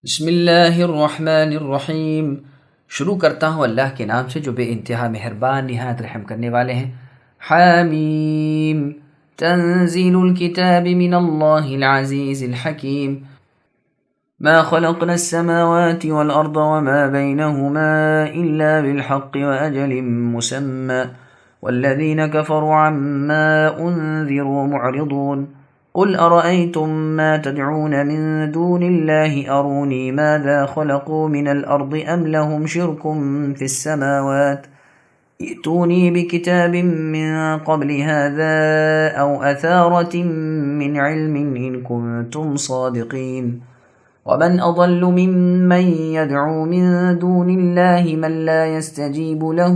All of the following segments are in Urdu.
بسم اللہ الرحمن الرحیم۔ شروع کرتا ہوں اللہ کے نام سے جو بے انتہا مہربان نہایت رحم کرنے والے ہیں۔ حامیم، تنزیل الکتاب من اللہ العزیز الحکیم۔ ما خلقنا السماوات والأرض وما بينهما إلا بالحق وأجل مسمى والذين كفروا عما أنذروا معرضون قل أرأيتم ما تدعون من دون الله أروني ماذا خلقوا من الأرض أم لهم شرك في السماوات ائتوني بكتاب من قبل هذا أو أثارة من علم إن كنتم صادقين ومن أضل ممن يدعو من دون الله من لا يستجيب له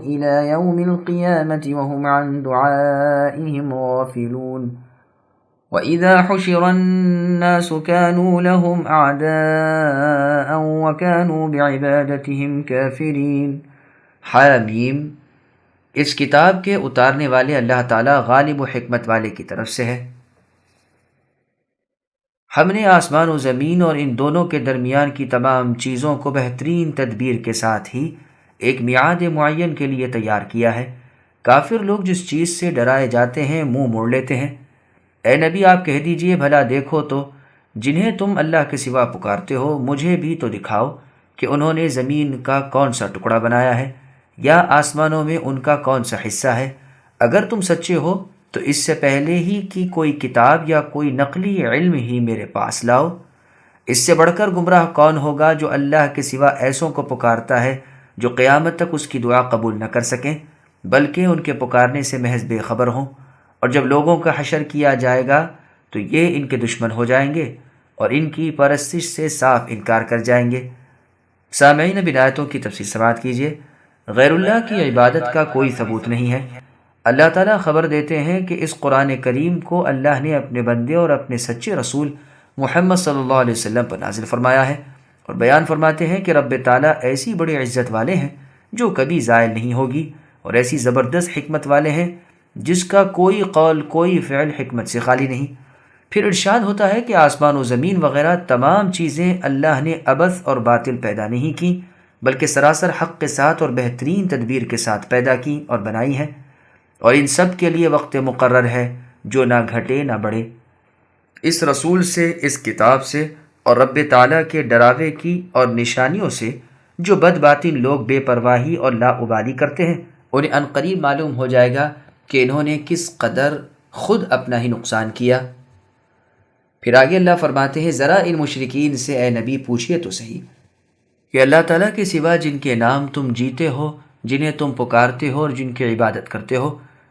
إلى يوم القيامة وهم عن دعائهم غافلون وَإِذَا حُشِرَ النَّاسُ كَانُوا لَهُمْ أَعْدَاءً وَكَانُوا بِعِبَادَتِهِمْ كَافِرِينَ۔ حامیم، اس کتاب کے اتارنے والے اللہ تعالیٰ غالب و حکمت والے کی طرف سے ہے۔ ہم نے آسمان و زمین اور ان دونوں کے درمیان کی تمام چیزوں کو بہترین تدبیر کے ساتھ ہی ایک میعاد معین کے لیے تیار کیا ہے۔ کافر لوگ جس چیز سے ڈرائے جاتے ہیں منہ موڑ لیتے ہیں۔ اے نبی، آپ کہہ دیجئے بھلا دیکھو تو جنہیں تم اللہ کے سوا پکارتے ہو مجھے بھی تو دکھاؤ کہ انہوں نے زمین کا کون سا ٹکڑا بنایا ہے یا آسمانوں میں ان کا کون سا حصہ ہے۔ اگر تم سچے ہو تو اس سے پہلے ہی کی کوئی کتاب یا کوئی نقلی علم ہی میرے پاس لاؤ۔ اس سے بڑھ کر گمراہ کون ہوگا جو اللہ کے سوا ایسوں کو پکارتا ہے جو قیامت تک اس کی دعا قبول نہ کر سکیں بلکہ ان کے پکارنے سے محض بے خبر ہوں۔ اور جب لوگوں کا حشر کیا جائے گا تو یہ ان کے دشمن ہو جائیں گے اور ان کی پرستش سے صاف انکار کر جائیں گے۔ سامعین، اب آیتوں کی تفسیر سماعت کیجیے۔ غیر اللہ کی عبادت کا کوئی ثبوت نہیں ہے۔ اللہ تعالیٰ خبر دیتے ہیں کہ اس قرآن کریم کو اللہ نے اپنے بندے اور اپنے سچے رسول محمد صلی اللہ علیہ وسلم پر نازل فرمایا ہے، اور بیان فرماتے ہیں کہ رب تعالیٰ ایسی بڑی عزت والے ہیں جو کبھی زائل نہیں ہوگی، اور ایسی زبردست حکمت والے ہیں جس کا کوئی قول کوئی فعل حکمت سے خالی نہیں۔ پھر ارشاد ہوتا ہے کہ آسمان و زمین وغیرہ تمام چیزیں اللہ نے عبث اور باطل پیدا نہیں کی بلکہ سراسر حق کے ساتھ اور بہترین تدبیر کے ساتھ پیدا کی اور بنائی ہیں، اور ان سب کے لیے وقت مقرر ہے جو نہ گھٹے نہ بڑھے۔ اس رسول سے، اس کتاب سے اور رب تعالیٰ کے ڈراوے کی اور نشانیوں سے جو بد باطن لوگ بے پرواہی اور لاابالی کرتے ہیں انہیں عنقریب معلوم ہو جائے گا کہ انہوں نے کس قدر خود اپنا ہی نقصان کیا۔ پھر آگے اللہ فرماتے ہیں، ذرا ان مشرکین سے اے نبی پوچھئے تو صحیح کہ اللہ تعالیٰ کے سوا جن کے نام تم جیتے ہو، جنہیں تم پکارتے ہو اور جن کی عبادت کرتے ہو،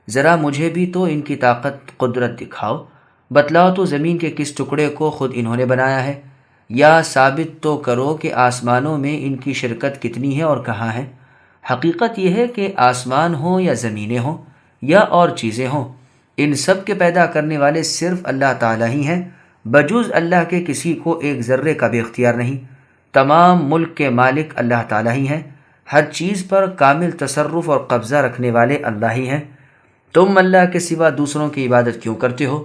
ذرا مجھے بھی تو ان کی طاقت قدرت دکھاؤ۔ بتلاؤ تو زمین کے کس ٹکڑے کو خود انہوں نے بنایا ہے، یا ثابت تو کرو کہ آسمانوں میں ان کی شرکت کتنی ہے اور کہاں ہے۔ حقیقت یہ ہے کہ آسمان ہوں یا زمینیں ہوں یا اور چیزیں ہوں، ان سب کے پیدا کرنے والے صرف اللہ تعالیٰ ہی ہیں، بجز اللہ کے کسی کو ایک ذرے کا بھی اختیار نہیں۔ تمام ملک کے مالک اللہ تعالیٰ ہی ہیں، ہر چیز پر کامل تصرف اور قبضہ رکھنے والے اللہ ہی ہیں۔ تم اللہ کے سوا دوسروں کی عبادت کیوں کرتے ہو؟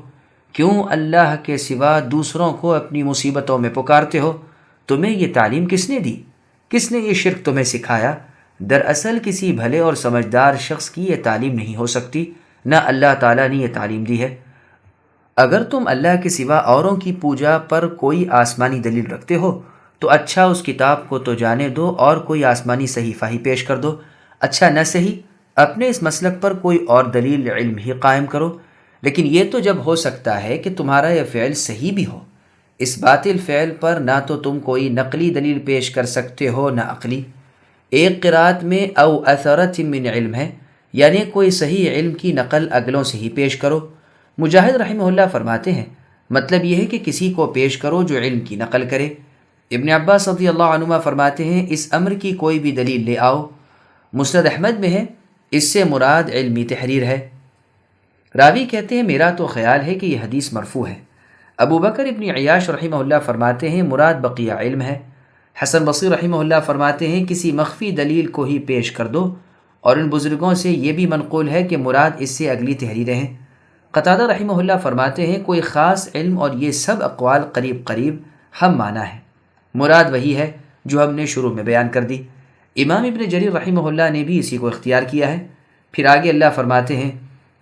کیوں اللہ کے سوا دوسروں کو اپنی مصیبتوں میں پکارتے ہو؟ تمہیں یہ تعلیم کس نے دی؟ کس نے یہ شرک تمہیں سکھایا؟ دراصل کسی بھلے اور سمجھدار شخص کی یہ تعلیم نہیں ہو سکتی، نہ اللہ تعالیٰ نے یہ تعلیم دی ہے۔ اگر تم اللہ کے سوا اوروں کی پوجا پر کوئی آسمانی دلیل رکھتے ہو تو اچھا اس کتاب کو تو جانے دو اور کوئی آسمانی صحیفہ ہی پیش کر دو۔ اچھا نہ صحیح اپنے اس مسلک پر کوئی اور دلیل علم ہی قائم کرو۔ لیکن یہ تو جب ہو سکتا ہے کہ تمہارا یہ فعل صحیح بھی ہو، اس باطل فعل پر نہ تو تم کوئی نقلی دلیل پیش کر سکتے ہو نہ عقلی۔ ایک قرات میں او اثرت من علم ہے، یعنی کوئی صحیح علم کی نقل اگلوں سے ہی پیش کرو۔ مجاہد رحمہ اللہ فرماتے ہیں مطلب یہ ہے کہ کسی کو پیش کرو جو علم کی نقل کرے۔ ابن عباس رضی اللہ عنہما فرماتے ہیں اس امر کی کوئی بھی دلیل لے آؤ۔ مسند احمد میں ہے، اس سے مراد علمی تحریر ہے۔ راوی کہتے ہیں میرا تو خیال ہے کہ یہ حدیث مرفوع ہے۔ ابو بکر ابن عیاش رحمہ اللہ فرماتے ہیں مراد بقیہ علم ہے۔ حسن بصری رحمہ اللہ فرماتے ہیں کسی مخفی دلیل کو ہی پیش کر دو، اور ان بزرگوں سے یہ بھی منقول ہے کہ مراد اس سے اگلی تحریریں ہیں۔ قتادہ رحمہ اللہ فرماتے ہیں کوئی خاص علم اور یہ سب اقوال قریب قریب ہم معنی ہے۔ مراد وہی ہے جو ہم نے شروع میں بیان کر دی۔ امام ابن جریر رحمہ اللہ نے بھی اسی کو اختیار کیا ہے۔ پھر آگے اللہ فرماتے ہیں،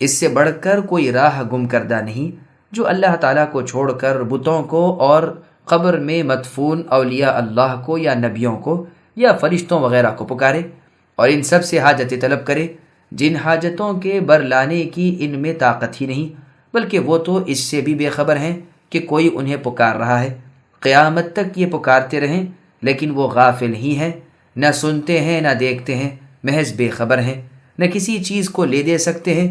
اس سے بڑھ کر کوئی راہ گم کردہ نہیں جو اللہ تعالیٰ کو چھوڑ کر بتوں کو اور قبر میں مدفون اولیاء اللہ کو یا نبیوں کو یا فرشتوں وغیرہ کو پکارے اور ان سب سے حاجتیں طلب کرے، جن حاجتوں کے برلانے کی ان میں طاقت ہی نہیں، بلکہ وہ تو اس سے بھی بے خبر ہیں کہ کوئی انہیں پکار رہا ہے۔ قیامت تک یہ پکارتے رہیں لیکن وہ غافل ہی ہیں، نہ سنتے ہیں نہ دیکھتے ہیں، محض بے خبر ہیں، نہ کسی چیز کو لے دے سکتے ہیں،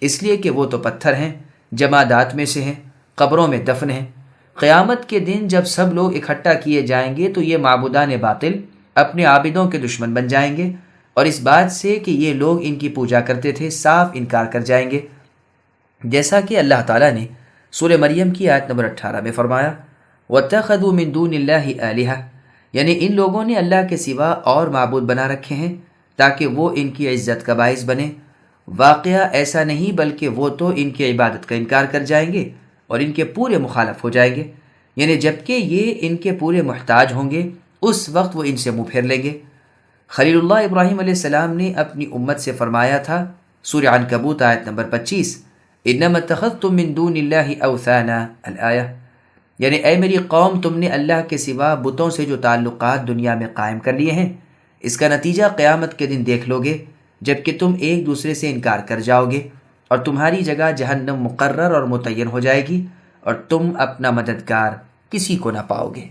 اس لیے کہ وہ تو پتھر ہیں، جمادات میں سے ہیں، قبروں میں دفن ہیں۔ قیامت کے دن جب سب لوگ اکٹھا کیے جائیں گے تو یہ معبودان باطل اپنے عابدوں کے دشمن بن جائیں گے، اور اس بات سے کہ یہ لوگ ان کی پوجا کرتے تھے صاف انکار کر جائیں گے، جیسا کہ اللہ تعالیٰ نے سورہ مریم کی آیت نمبر 18 میں فرمایا، وَاتَّخَذُوا مِن دُونِ اللَّهِ آلِهَةً، یعنی ان لوگوں نے اللہ کے سوا اور معبود بنا رکھے ہیں تاکہ وہ ان کی عزت کا باعث بنے۔ واقعہ ایسا نہیں، بلکہ وہ تو ان کی عبادت کا انکار کر جائیں گے اور ان کے پورے مخالف ہو جائیں گے، یعنی جبکہ یہ ان کے پورے محتاج ہوں گے اس وقت وہ ان سے منہ پھیر لیں گے۔ خلیل اللہ ابراہیم علیہ السلام نے اپنی امت سے فرمایا تھا، سورہ عنکبوت آیت نمبر 25، انما اتخذتم من دون اللہ اوثانا الآیہ، یعنی اے میری قوم، تم نے اللہ کے سوا بتوں سے جو تعلقات دنیا میں قائم کر لیے ہیں، اس کا نتیجہ قیامت کے دن دیکھ لو گے جبکہ تم ایک دوسرے سے انکار کر جاؤ گے، اور تمہاری جگہ جہنم مقرر اور متعین ہو جائے گی، اور تم اپنا مددگار کسی کو نہ پاؤ گے۔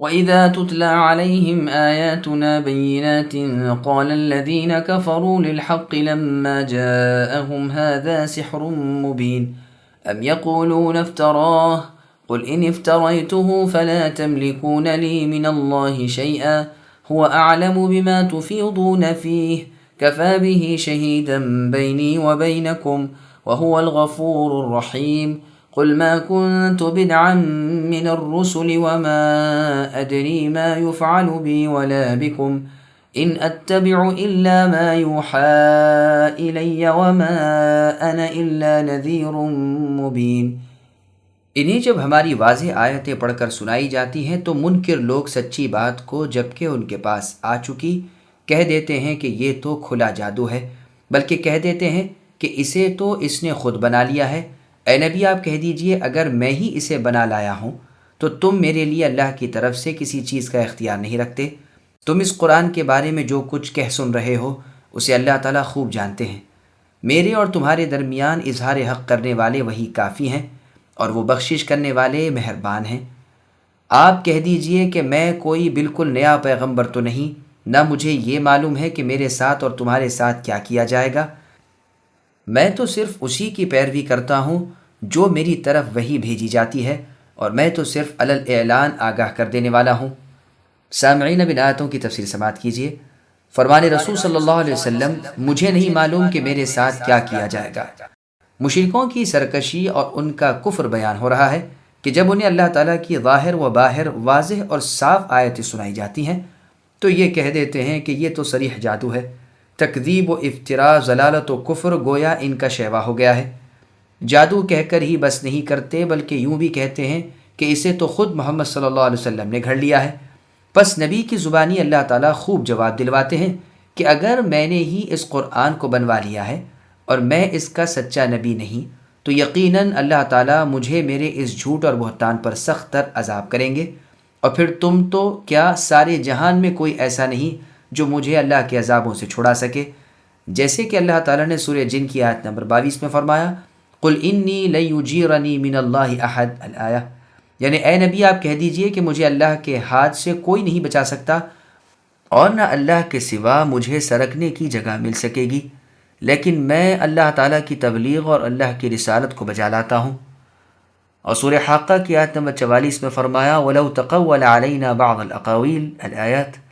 وَإِذَا تُتْلَى عَلَيْهِمْ آيَاتُنَا بَيِّنَاتٍ قَالَ الَّذِينَ كَفَرُوا لِلْحَقِّ لَمَّا جَاءَهُمْ هَذَا سِحْرٌ مُبِينٌ أَمْ يَقُولُونَ افْتَرَاهُ قُلْ إِنِ افْتَرَيْتُهُ فَلَا تَمْلِكُونَ لِي مِنَ اللَّهِ شَيْئًا هُوَ أَعْلَمُ بِمَا تُفِيضُونَ فِيهِ كَفَى بِهِ شَهِيدًا بَيْنِي وَبَيْنَكُمْ وَهُوَ الْغَفُورُ الرَّحِيمُ قُلْ مَا كُنْتُ بِدْعًا مِّنَ الرُّسُلِ وَمَا أَدْرِي مَا يُفْعَلُ بِي وَلَا بِكُمْ إِنْ أَتَّبِعُ إِلَّا مَا يُوحَىٰ إِلَيَّ وَمَا أَنَا إِلَّا نَذِيرٌ مُّبِينٌ۔ انہیں جب ہماری واضح آیتیں پڑھ کر سنائی جاتی ہیں تو منکر لوگ سچی بات کو جبکہ ان کے پاس آ چکی کہہ دیتے ہیں کہ یہ تو کھلا جادو ہے، بلکہ کہہ دیتے ہیں کہ اسے تو اس نے خود بنا لیا ہے۔ اے نبی، آپ کہہ دیجئے اگر میں ہی اسے بنا لایا ہوں تو تم میرے لیے اللہ کی طرف سے کسی چیز کا اختیار نہیں رکھتے۔ تم اس قرآن کے بارے میں جو کچھ کہہ سن رہے ہو اسے اللہ تعالیٰ خوب جانتے ہیں۔ میرے اور تمہارے درمیان اظہار حق کرنے والے وہی کافی ہیں، اور وہ بخشش کرنے والے مہربان ہیں۔ آپ کہہ دیجئے کہ میں کوئی بالکل نیا پیغمبر تو نہیں، نہ مجھے یہ معلوم ہے کہ میرے ساتھ اور تمہارے ساتھ کیا کیا جائے گا۔ میں تو صرف اسی کی پیروی کرتا ہوں جو میری طرف وحی بھیجی جاتی ہے، اور میں تو صرف علی الاعلان آگاہ کر دینے والا ہوں۔ سامعین، اب ان آیتوں کی تفسیر سماعت کیجیے۔ فرمان رسول صلی اللہ علیہ وسلم، مجھے نہیں معلوم کہ میرے ساتھ کیا کیا جائے گا۔ مشرکوں کی سرکشی اور ان کا کفر بیان ہو رہا ہے کہ جب انہیں اللہ تعالیٰ کی ظاہر و باہر واضح اور صاف آیتیں سنائی جاتی ہیں تو یہ کہہ دیتے ہیں کہ یہ تو صریح جادو ہے۔ تکذیب و افتراء، ضلالت و کفر گویا ان کا شیوا ہو گیا ہے۔ جادو کہہ کر ہی بس نہیں کرتے، بلکہ یوں بھی کہتے ہیں کہ اسے تو خود محمد صلی اللہ علیہ وسلم نے گھڑ لیا ہے۔ پس نبی کی زبانی اللہ تعالیٰ خوب جواب دلواتے ہیں کہ اگر میں نے ہی اس قرآن کو بنوا لیا ہے اور میں اس کا سچا نبی نہیں تو یقیناً اللہ تعالیٰ مجھے میرے اس جھوٹ اور بہتان پر سخت تر عذاب کریں گے، اور پھر تم تو کیا سارے جہان میں کوئی ایسا نہیں جو مجھے اللہ کے عذابوں سے چھڑا سکے، جیسے کہ اللہ تعالیٰ نے سورہ جن کی آیت نمبر 22 میں فرمایا، قُلْ إِنِّي لَن يُجِيرَنِي مِنَ اللَّهِ أَحَدٌ الآیہ، یعنی اے نبی آپ کہہ دیجئے کہ مجھے اللہ کے ہاتھ سے کوئی نہیں بچا سکتا، اور نہ اللہ کے سوا مجھے سرکنے کی جگہ مل سکے گی، لیکن میں اللہ تعالیٰ کی تبلیغ اور اللہ کی رسالت کو بجا لاتا ہوں۔ اور سورہ حاقہ کی آیت نمبر 44 میں فرمایا، وَلَوْ تَقَوَّلَ عَلَيْنَا بَعْضَ الْأَقَاوِيلِ الآیات،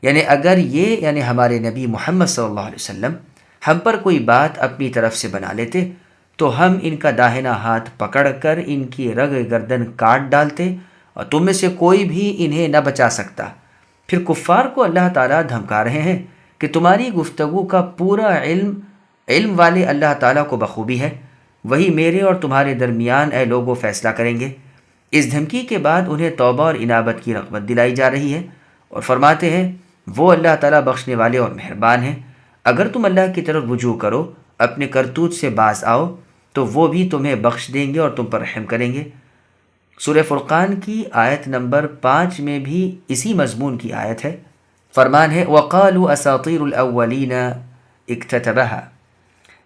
یعنی اگر یہ یعنی ہمارے نبی محمد صلی اللہ علیہ وسلم ہم پر کوئی بات اپنی طرف سے بنا لیتے تو ہم ان کا داہنا ہاتھ پکڑ کر ان کی رگ گردن کاٹ ڈالتے اور تم میں سے کوئی بھی انہیں نہ بچا سکتا۔ پھر کفار کو اللہ تعالیٰ دھمکا رہے ہیں کہ تمہاری گفتگو کا پورا علم والے اللہ تعالیٰ کو بخوبی ہے، وہی میرے اور تمہارے درمیان اے لوگوں فیصلہ کریں گے۔ اس دھمکی کے بعد انہیں توبہ اور انابت کی رغبت دلائی جا رہی ہے اور فرماتے ہیں وہ اللہ تعالیٰ بخشنے والے اور مہربان ہیں، اگر تم اللہ کی طرف رجوع کرو، اپنے کرتوت سے باز آؤ تو وہ بھی تمہیں بخش دیں گے اور تم پر رحم کریں گے۔ سورہ فرقان کی آیت نمبر 5 میں بھی اسی مضمون کی آیت ہے۔ فرمان ہے وَقَالُوا أَسَاطِيرُ الْأَوَّلِينَ اكْتَتَبَهَا،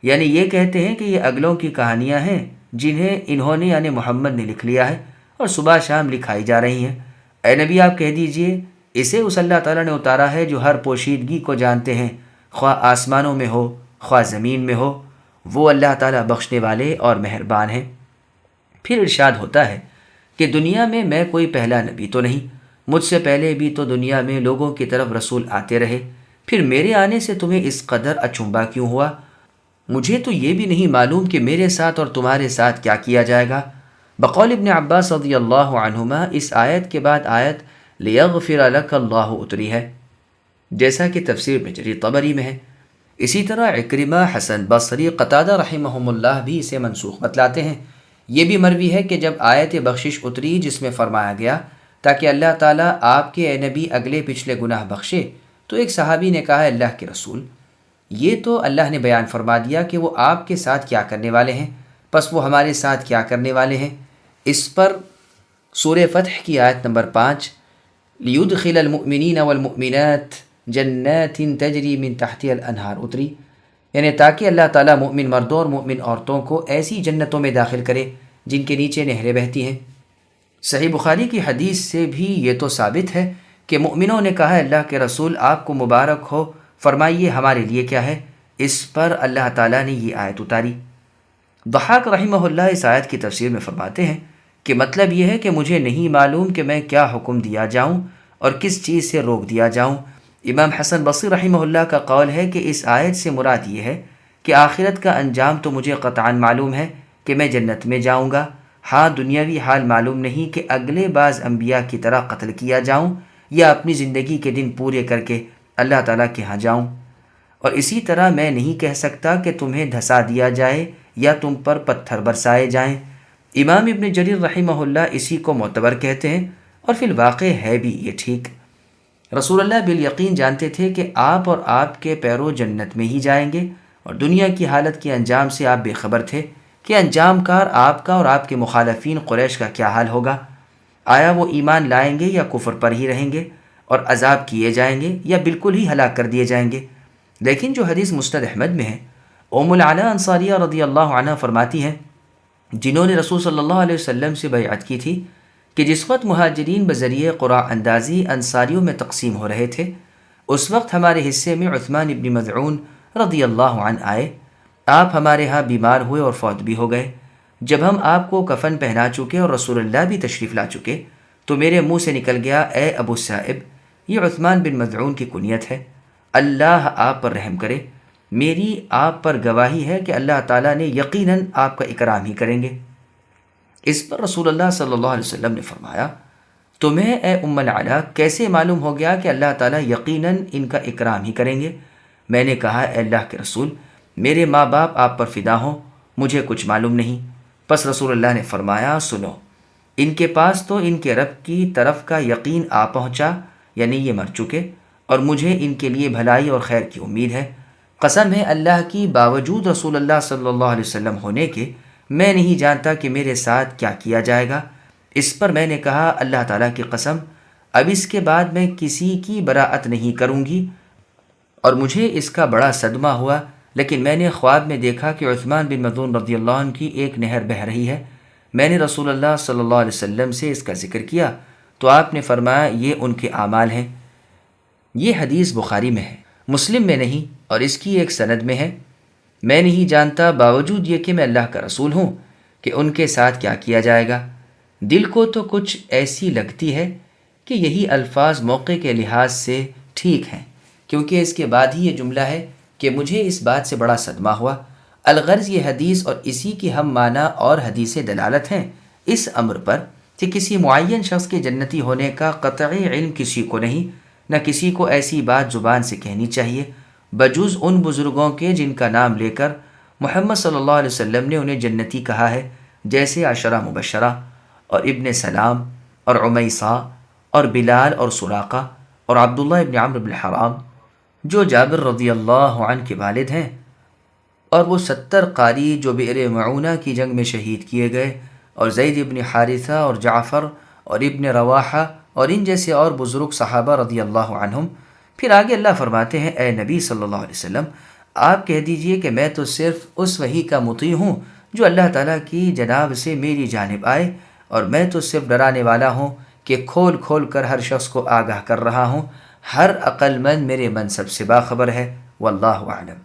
یعنی یہ کہتے ہیں کہ یہ اگلوں کی کہانیاں ہیں جنہیں انہوں نے یعنی محمد نے لکھ لیا ہے اور صبح شام لکھائی جا رہی ہیں۔ اے نبی آپ کہہ دیجئے اسے اس اللہ تعالیٰ نے اتارا ہے جو ہر پوشیدگی کو جانتے ہیں، خواہ آسمانوں میں ہو خواہ زمین میں ہو، وہ اللہ تعالیٰ بخشنے والے اور مہربان ہیں۔ پھر ارشاد ہوتا ہے کہ دنیا میں کوئی پہلا نبی تو نہیں، مجھ سے پہلے بھی تو دنیا میں لوگوں کی طرف رسول آتے رہے، پھر میرے آنے سے تمہیں اس قدر اچنبھا کیوں ہوا؟ مجھے تو یہ بھی نہیں معلوم کہ میرے ساتھ اور تمہارے ساتھ کیا کیا جائے گا۔ بقول ابن عباس رضی اللہ عنہما اس آیت کے بعد آیت لیغفر لک اللہ اتری ہے، جیسا کہ تفسیر ابن جریر طبری میں ہے۔ اسی طرح عکرمہ، حسن بصری، قتادہ رحمہم اللہ بھی اسے منسوخ بتلاتے ہیں۔ یہ بھی مروی ہے کہ جب آیت بخشش اتری جس میں فرمایا گیا تاکہ اللہ تعالیٰ آپ کے اے نبی اگلے پچھلے گناہ بخشے، تو ایک صحابی نے کہا اللہ کے رسول، یہ تو اللہ نے بیان فرما دیا کہ وہ آپ کے ساتھ کیا کرنے والے ہیں، پس وہ ہمارے ساتھ کیا کرنے والے ہیں؟ اس پر سورہ فتح کی آیت نمبر 5 لِيُدْخِلَ الْمُؤْمِنِينَ وَالْمُؤْمِنَاتِ جَنَّاتٍ تَجْرِي مِن تَحْتِهَا الْأَنْهَارُ اتری، یعنی تاکہ اللہ تعالیٰ مؤمن مردوں اور مؤمن عورتوں کو ایسی جنتوں میں داخل کرے جن کے نیچے نہریں بہتی ہیں۔ صحیح بخاری کی حدیث سے بھی یہ تو ثابت ہے کہ مؤمنوں نے کہا اللہ کے رسول آپ کو مبارک ہو، فرمائیے ہمارے لیے کیا ہے؟ اس پر اللہ تعالیٰ نے یہ آیت اتاری۔ ضحاک رحمہ اللہ اس آیت کی تفسیر میں فرماتے ہیں کہ مطلب یہ ہے کہ مجھے نہیں معلوم کہ میں کیا حکم دیا جاؤں اور کس چیز سے روک دیا جاؤں۔ امام حسن بصری رحمہ اللہ کا قول ہے کہ اس آیت سے مراد یہ ہے کہ آخرت کا انجام تو مجھے قطعاً معلوم ہے کہ میں جنت میں جاؤں گا، ہاں دنیاوی حال معلوم نہیں کہ اگلے بعض انبیاء کی طرح قتل کیا جاؤں یا اپنی زندگی کے دن پورے کر کے اللہ تعالیٰ کے ہاں جاؤں۔ اور اسی طرح میں نہیں کہہ سکتا کہ تمہیں دھسا دیا جائے یا تم پر پتھر برسائے جائیں۔ امام ابن جریر رحمہ اللہ اسی کو معتبر کہتے ہیں، اور فی الواقع ہے بھی یہ ٹھیک۔ رسول اللہ بالیقین جانتے تھے کہ آپ اور آپ کے پیرو جنت میں ہی جائیں گے، اور دنیا کی حالت کے انجام سے آپ بے خبر تھے کہ انجام کار آپ کا اور آپ کے مخالفین قریش کا کیا حال ہوگا، آیا وہ ایمان لائیں گے یا کفر پر ہی رہیں گے اور عذاب کیے جائیں گے یا بالکل ہی ہلاک کر دیے جائیں گے۔ لیکن جو حدیث مسند احمد میں ہے، ام العلا انصاریہ رضی اللہ عنہ فرماتی ہیں جنہوں نے رسول صلی اللہ علیہ وسلم سے بیعت کی تھی کہ جس وقت مہاجرین بذریعہ قرعہ اندازی انصاریوں میں تقسیم ہو رہے تھے، اس وقت ہمارے حصے میں عثمان ابن مذعون رضی اللہ عنہ آئے، آپ ہمارے ہاں بیمار ہوئے اور فوت بھی ہو گئے۔ جب ہم آپ کو کفن پہنا چکے اور رسول اللہ بھی تشریف لا چکے تو میرے منہ سے نکل گیا اے ابو صائب، یہ عثمان بن مذعون کی کنیت ہے، اللہ آپ پر رحم کرے، میری آپ پر گواہی ہے کہ اللہ تعالیٰ نے یقیناً آپ کا اکرام ہی کریں گے۔ اس پر رسول اللہ صلی اللہ علیہ وسلم نے فرمایا تمہیں اے ام العلا کیسے معلوم ہو گیا کہ اللہ تعالیٰ یقیناً ان کا اکرام ہی کریں گے؟ میں نے کہا اے اللہ کے رسول، میرے ماں باپ آپ پر فدا ہوں، مجھے کچھ معلوم نہیں۔ پس رسول اللہ نے فرمایا سنو، ان کے پاس تو ان کے رب کی طرف کا یقین آ پہنچا، یعنی یہ مر چکے، اور مجھے ان کے لیے بھلائی اور خیر کی امید ہے۔ قسم ہے اللہ کی، باوجود رسول اللہ صلی اللہ علیہ وسلم ہونے کے میں نہیں جانتا کہ میرے ساتھ کیا کیا جائے گا۔ اس پر میں نے کہا اللہ تعالیٰ کی قسم، اب اس کے بعد میں کسی کی براءت نہیں کروں گی، اور مجھے اس کا بڑا صدمہ ہوا، لیکن میں نے خواب میں دیکھا کہ عثمان بن مظعون رضی اللہ عنہ کی ایک نہر بہہ رہی ہے۔ میں نے رسول اللہ صلی اللہ علیہ وسلم سے اس کا ذکر کیا تو آپ نے فرمایا یہ ان کے اعمال ہیں۔ یہ حدیث بخاری میں ہے، مسلم میں نہیں، اور اس کی ایک سند میں ہے، میں نہیں جانتا باوجود یہ کہ میں اللہ کا رسول ہوں کہ ان کے ساتھ کیا کیا جائے گا۔ دل کو تو کچھ ایسی لگتی ہے کہ یہی الفاظ موقع کے لحاظ سے ٹھیک ہیں، کیونکہ اس کے بعد ہی یہ جملہ ہے کہ مجھے اس بات سے بڑا صدمہ ہوا۔ الغرض یہ حدیث اور اسی کی ہم معنی اور حدیث دلالت ہیں اس امر پر کہ کسی معین شخص کے جنتی ہونے کا قطعی علم کسی کو نہیں، نہ کسی کو ایسی بات زبان سے کہنی چاہیے بجز ان بزرگوں کے جن کا نام لے کر محمد صلی اللہ علیہ وسلم نے انہیں جنتی کہا ہے، جیسے عشرہ مبشرہ، اور ابن سلام اور عمیسہ اور بلال اور سراقہ اور عبداللہ ابن عمرو بن حرام جو جابر رضی اللہ عنہ کے والد ہیں، اور وہ 70 قاری جو بئر معونہ کی جنگ میں شہید کیے گئے، اور زید ابن حارثہ اور جعفر اور ابن رواحہ اور ان جیسے اور بزرگ صحابہ رضی اللہ عنہم۔ پھر آگے اللہ فرماتے ہیں، اے نبی صلی اللہ علیہ وسلم آپ کہہ دیجئے کہ میں تو صرف اس وحی کا مطیع ہوں جو اللہ تعالیٰ کی جناب سے میری جانب آئے، اور میں تو صرف ڈرانے والا ہوں کہ کھول کھول کر ہر شخص کو آگاہ کر رہا ہوں۔ ہر عقل مند میرے منصب سے باخبر ہے، واللہ اعلم۔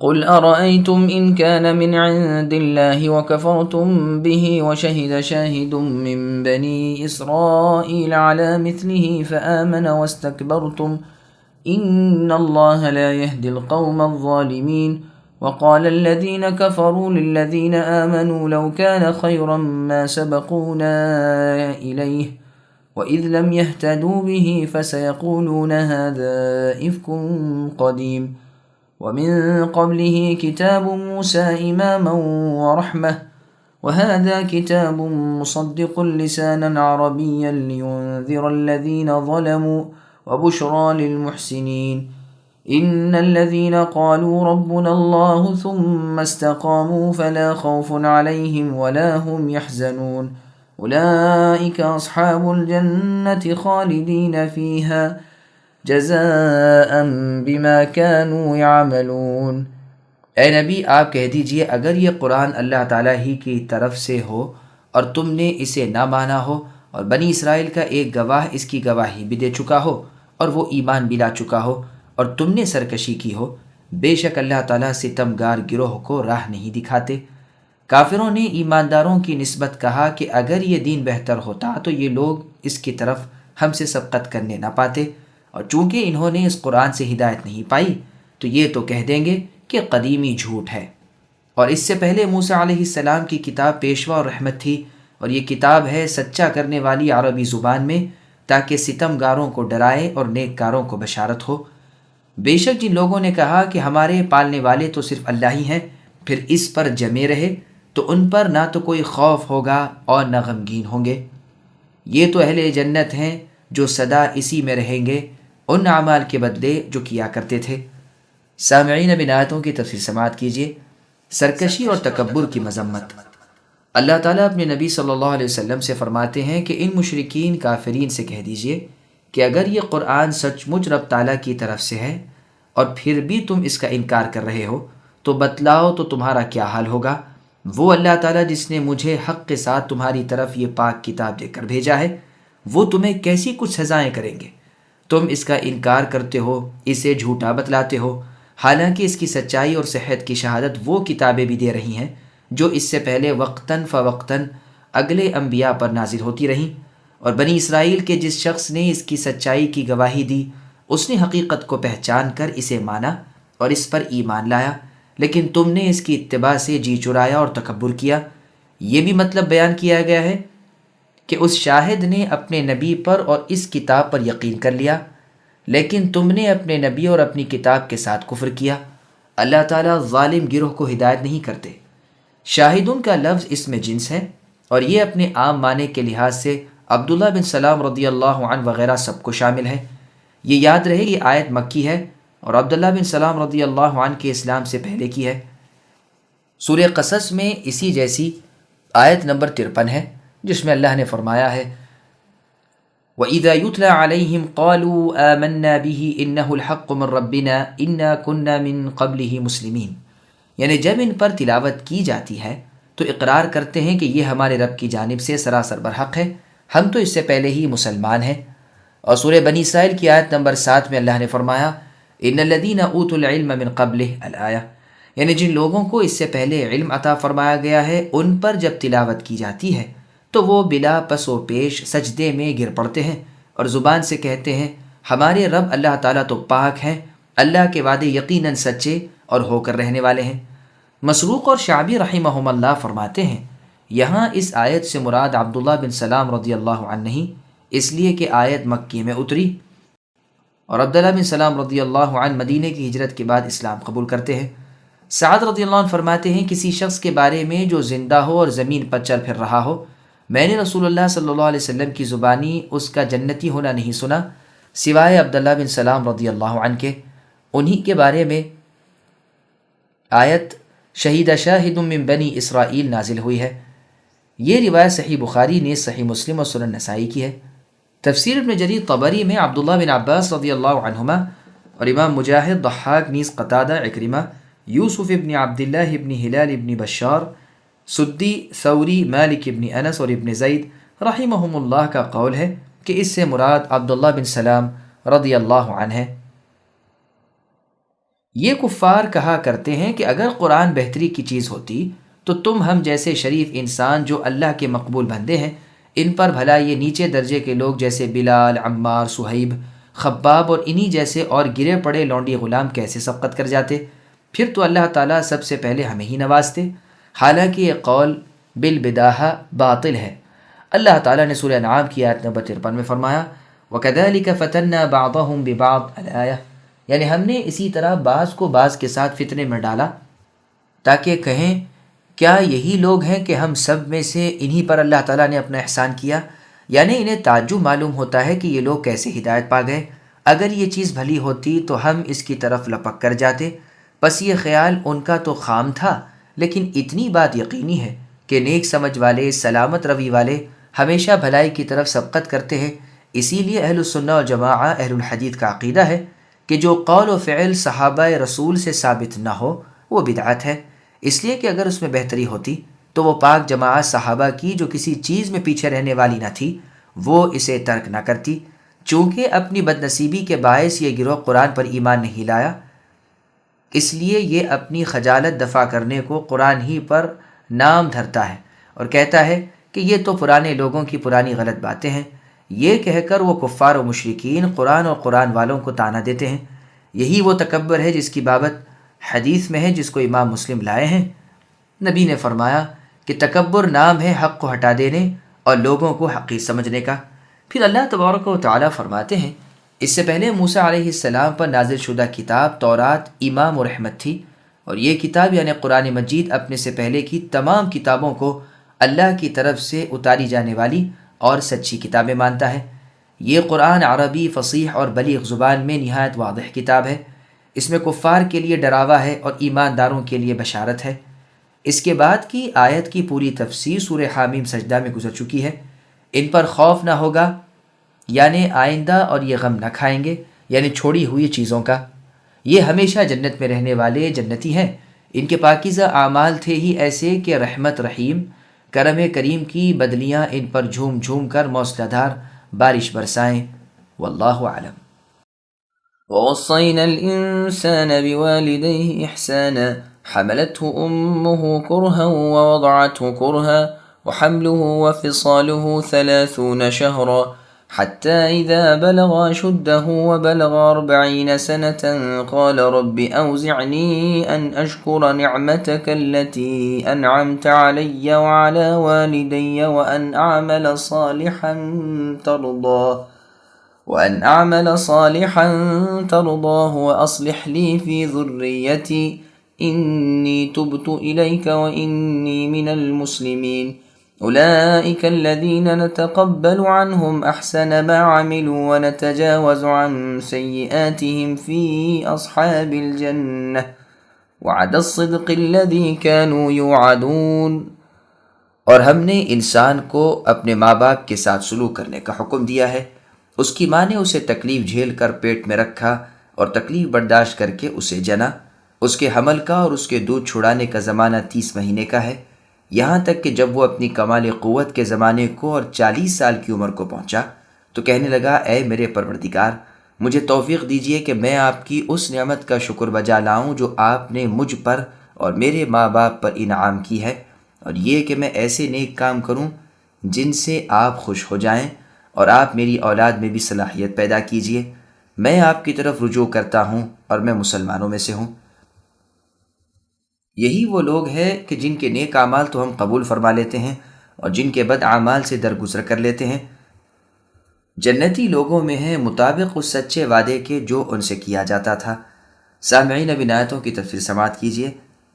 قل أرأيتم إن كان من عند الله وكفرتم به وشهد شاهد من بني إسرائيل على مثله فآمن واستكبرتم إن الله لا يهدي القوم الظالمين وقال الذين كفروا للذين آمنوا لو كان خيرا ما سبقونا إليه وإذ لم يهتدوا به فسيقولون هذا إفك قديم ومن قبله كتاب موسى إماما ورحمة وهذا كتاب مصدق لسانا عربيا لينذر الذين ظلموا وبشرى للمحسنين إن الذين قالوا ربنا الله ثم استقاموا فلا خوف عليهم ولا هم يحزنون أولئك أصحاب الجنة خالدين فيها جزاء بما كانوا يعملون۔ اے نبی آپ کہہ دیجئے اگر یہ قرآن اللہ تعالیٰ ہی کی طرف سے ہو اور تم نے اسے نہ مانا ہو، اور بنی اسرائیل کا ایک گواہ اس کی گواہی بھی دے چکا ہو اور وہ ایمان بھی لا چکا ہو، اور تم نے سرکشی کی ہو، بے شک اللہ تعالیٰ ستمگار گروہ کو راہ نہیں دکھاتے۔ کافروں نے ایمانداروں کی نسبت کہا کہ اگر یہ دین بہتر ہوتا تو یہ لوگ اس کی طرف ہم سے سبقت کرنے نہ پاتے، اور چونکہ انہوں نے اس قرآن سے ہدایت نہیں پائی تو یہ تو کہہ دیں گے کہ قدیمی جھوٹ ہے۔ اور اس سے پہلے موسیٰ علیہ السلام کی کتاب پیشوا اور رحمت تھی، اور یہ کتاب ہے سچا کرنے والی عربی زبان میں، تاکہ ستمگاروں کو ڈرائے اور نیک کاروں کو بشارت ہو۔ بے شک جن لوگوں نے کہا کہ ہمارے پالنے والے تو صرف اللہ ہی ہیں، پھر اس پر جمے رہے تو ان پر نہ تو کوئی خوف ہوگا اور نہ غمگین ہوں گے۔ یہ تو اہل جنت ہیں جو سدا اسی میں رہیں گے، ان اعمال کے بدلے جو کیا کرتے تھے۔ سامعین اب ان آیتوں کی تفسیر سماعت کیجیے۔ سرکشی اور تکبر کی مذمت۔ اللہ تعالیٰ اپنے نبی صلی اللہ علیہ وسلم سے فرماتے ہیں کہ ان مشرکین کافرین سے کہہ دیجئے کہ اگر یہ قرآن سچ مچ رب تعالیٰ کی طرف سے ہے اور پھر بھی تم اس کا انکار کر رہے ہو تو بتلاؤ تو تمہارا کیا حال ہوگا۔ وہ اللہ تعالیٰ جس نے مجھے حق کے ساتھ تمہاری طرف یہ پاک کتاب دے کر بھیجا ہے، وہ تمہیں کیسی کچھ سزائیں کریں گے۔ تم اس کا انکار کرتے ہو، اسے جھوٹا بتلاتے ہو، حالانکہ اس کی سچائی اور صحت کی شہادت وہ کتابیں بھی دے رہی ہیں جو اس سے پہلے وقتاً فوقتاً اگلے انبیاء پر نازل ہوتی رہیں۔ اور بنی اسرائیل کے جس شخص نے اس کی سچائی کی گواہی دی، اس نے حقیقت کو پہچان کر اسے مانا اور اس پر ایمان لایا، لیکن تم نے اس کی اتباع سے جی چرایا اور تکبر کیا۔ یہ بھی مطلب بیان کیا گیا ہے کہ اس شاہد نے اپنے نبی پر اور اس کتاب پر یقین کر لیا، لیکن تم نے اپنے نبی اور اپنی کتاب کے ساتھ کفر کیا۔ اللہ تعالیٰ ظالم گروہ کو ہدایت نہیں کرتے۔ شاہدون کا لفظ اس میں جنس ہے، اور یہ اپنے عام معنی کے لحاظ سے عبداللہ بن سلام رضی اللہ عنہ وغیرہ سب کو شامل ہے۔ یہ یاد رہے یہ آیت مکی ہے اور عبداللہ بن سلام رضی اللہ عنہ کے اسلام سے پہلے کی ہے۔ سورہ قصص میں اسی جیسی آیت نمبر 53 ہے، جس میں اللہ نے فرمایا ہے وَإِذَا يُتْلَى عَلَيْهِمْ قَالُوا آمَنَّا بِهِ إِنَّهُ الْحَقُّ مِنْ رَبِّنَا إِنَّا كُنَّا مِنْ قَبْلِهِ مُسْلِمِينَ، یعنی جب ان پر تلاوت کی جاتی ہے تو اقرار کرتے ہیں کہ یہ ہمارے رب کی جانب سے سراسر برحق ہے، ہم تو اس سے پہلے ہی مسلمان ہیں۔ اور سورہ بنی اسرائیل کی آیت نمبر 7 میں اللہ نے فرمایا إِنَّ الَّذِينَ أُوتُوا الْعِلْمَ مِنْ قَبْلِهِ الْآيَةِ، یعنی جن لوگوں کو اس سے پہلے علم عطا فرمایا گیا ہے، ان پر جب تلاوت کی جاتی ہے تو وہ بلا پس و پیش سجدے میں گر پڑتے ہیں اور زبان سے کہتے ہیں ہمارے رب اللہ تعالیٰ تو پاک ہیں، اللہ کے وعدے یقیناً سچے اور ہو کر رہنے والے ہیں۔ مسروق اور شعبی رحمہم اللہ فرماتے ہیں یہاں اس آیت سے مراد عبداللہ بن سلام رضی اللہ عنہ نہیں، اس لیے کہ آیت مکی میں اتری اور عبداللہ بن سلام رضی اللہ عنہ مدینے کی ہجرت کے بعد اسلام قبول کرتے ہیں۔ سعد رضی اللہ عنہ فرماتے ہیں کسی شخص کے بارے میں جو زندہ ہو اور زمین پر چل پھر رہا ہو میں نے رسول اللہ صلی اللہ علیہ وسلم کی زبانی اس کا جنتی ہونا نہیں سنا سوائے عبداللہ بن سلام رضی اللہ عنہ کے۔ انہی کے بارے میں آیت شہید شاہد من بنی اسرائیل نازل ہوئی ہے۔ یہ روایت صحیح بخاری نے صحیح مسلم اور سنن نسائی کی ہے۔ تفسیر ابن جریر طبری میں عبداللہ بن عباس رضی اللہ عنہما اور امام مجاہد، ضحاک، نیز قتادہ، اکرمہ، یوسف ابن عبداللہ ابن ہلال ابن بشار، سدی، ثوری، مالک ابن انس اور ابن زید رحمہم اللہ کا قول ہے کہ اس سے مراد عبداللہ بن سلام رضی اللہ عنہ ہے۔ یہ کفار کہا کرتے ہیں کہ اگر قرآن بہتری کی چیز ہوتی تو تم ہم جیسے شریف انسان جو اللہ کے مقبول بندے ہیں ان پر بھلا یہ نیچے درجے کے لوگ جیسے بلال، عمار، صہیب، خباب اور انہی جیسے اور گرے پڑے لونڈی غلام کیسے سبقت کر جاتے؟ پھر تو اللہ تعالیٰ سب سے پہلے ہمیں ہی نوازتے۔ حالانکہ یہ قول بالبداہہ باطل ہے۔ اللہ تعالیٰ نے سورہ انعام کی آیت نمبر 53 میں فرمایا وَكَذَلِكَ فَتَنَّا بَعْضَهُمْ بِبَعْضٍ الآیہ، یعنی ہم نے اسی طرح بعض کو بعض کے ساتھ فتنے میں ڈالا تاکہ کہیں کیا یہی لوگ ہیں کہ ہم سب میں سے انہی پر اللہ تعالیٰ نے اپنا احسان کیا؟ یعنی انہیں تعجب معلوم ہوتا ہے کہ یہ لوگ کیسے ہدایت پا گئے۔ اگر یہ چیز بھلی ہوتی تو ہم اس کی طرف لپک کر جاتے۔ بس یہ خیال ان کا تو خام تھا، لیکن اتنی بات یقینی ہے کہ نیک سمجھ والے، سلامت روی والے ہمیشہ بھلائی کی طرف سبقت کرتے ہیں۔ اسی لیے اہل السنہ والجماعہ اہل الحدیث کا عقیدہ ہے کہ جو قول و فعل صحابہ رسول سے ثابت نہ ہو وہ بدعت ہے، اس لیے کہ اگر اس میں بہتری ہوتی تو وہ پاک جماعت صحابہ کی جو کسی چیز میں پیچھے رہنے والی نہ تھی وہ اسے ترک نہ کرتی۔ چونکہ اپنی بد نصیبی کے باعث یہ گروہ قرآن پر ایمان نہیں لایا، اس لیے یہ اپنی خجالت دفع کرنے کو قرآن ہی پر نام دھرتا ہے اور کہتا ہے کہ یہ تو پرانے لوگوں کی پرانی غلط باتیں ہیں۔ یہ کہہ کر وہ کفار و مشرکین قرآن اور قرآن والوں کو طعنہ دیتے ہیں۔ یہی وہ تکبر ہے جس کی بابت حدیث میں ہے جس کو امام مسلم لائے ہیں۔ نبی نے فرمایا کہ تکبر نام ہے حق کو ہٹا دینے اور لوگوں کو حقیر سمجھنے کا۔ پھر اللہ تبارک و تعالیٰ فرماتے ہیں اس سے پہلے موسیٰ علیہ السلام پر نازل شدہ کتاب تورات امام و رحمت تھی، اور یہ کتاب یعنی قرآن مجید اپنے سے پہلے کی تمام کتابوں کو اللہ کی طرف سے اتاری جانے والی اور سچی کتابیں مانتا ہے۔ یہ قرآن عربی فصیح اور بلیغ زبان میں نہایت واضح کتاب ہے۔ اس میں کفار کے لیے ڈراوا ہے اور ایمانداروں کے لیے بشارت ہے۔ اس کے بعد کی آیت کی پوری تفسیر سورہ حامیم سجدہ میں گزر چکی ہے۔ ان پر خوف نہ ہوگا یعنی آئندہ، اور یہ غم نہ کھائیں گے یعنی چھوڑی ہوئی چیزوں کا۔ یہ ہمیشہ جنت میں رہنے والے جنتی ہیں۔ ان کے پاکیزہ اعمال تھے ہی ایسے کہ رحمت رحیم کرم کریم کی بدلیاں ان پر جھوم جھوم کر موسلا دھار بارش برسائیں۔ واللہ اعلم۔ ووصينا الإنسان بوالديه إحسانا حملته أمه كرها ووضعته كرها وحمله وفصاله 30 شهرا حتى إذا بلغ أشده وبلغ 40 سنة قال رب أوزعني أن أشكر نعمتك التي أنعمت علي وعلى والدي وأن أعمل صالحا ترضاه وأصلح لي في ذريتي إني تبت إليك وإني من المسلمين أولئك الذين نتقبل عنهم أحسن ما عملوا ونتجاوز عن سيئاتهم في أصحاب الجنة وعد الصدق الذي كانوا يوعدون۔ اور ہم نے انسان کو اپنے ماں باپ کے ساتھ سلوک کرنے کا حکم دیا ہے۔ اس کی ماں نے اسے تکلیف جھیل کر پیٹ میں رکھا اور تکلیف برداشت کر کے اسے جنا۔ اس کے حمل کا اور اس کے دودھ چھڑانے کا زمانہ 30 مہینے کا ہے، یہاں تک کہ جب وہ اپنی کمال قوت کے زمانے کو اور 40 سال کی عمر کو پہنچا تو کہنے لگا اے میرے پروردگار، مجھے توفیق دیجیے کہ میں آپ کی اس نعمت کا شکر بجا لاؤں جو آپ نے مجھ پر اور میرے ماں باپ پر انعام کی ہے، اور یہ کہ میں ایسے نیک کام کروں جن سے آپ خوش ہو جائیں، اور آپ میری اولاد میں بھی صلاحیت پیدا کیجیے۔ میں آپ کی طرف رجوع کرتا ہوں اور میں مسلمانوں میں سے ہوں۔ یہی وہ لوگ ہیں کہ جن کے نیک اعمال تو ہم قبول فرما لیتے ہیں اور جن کے بد اعمال سے درگزر کر لیتے ہیں۔ جنتی لوگوں میں ہیں مطابق اس سچے وعدے کے جو ان سے کیا جاتا تھا۔ سامعین اب ان آیتوں کی تفسیر سماعت کیجیے۔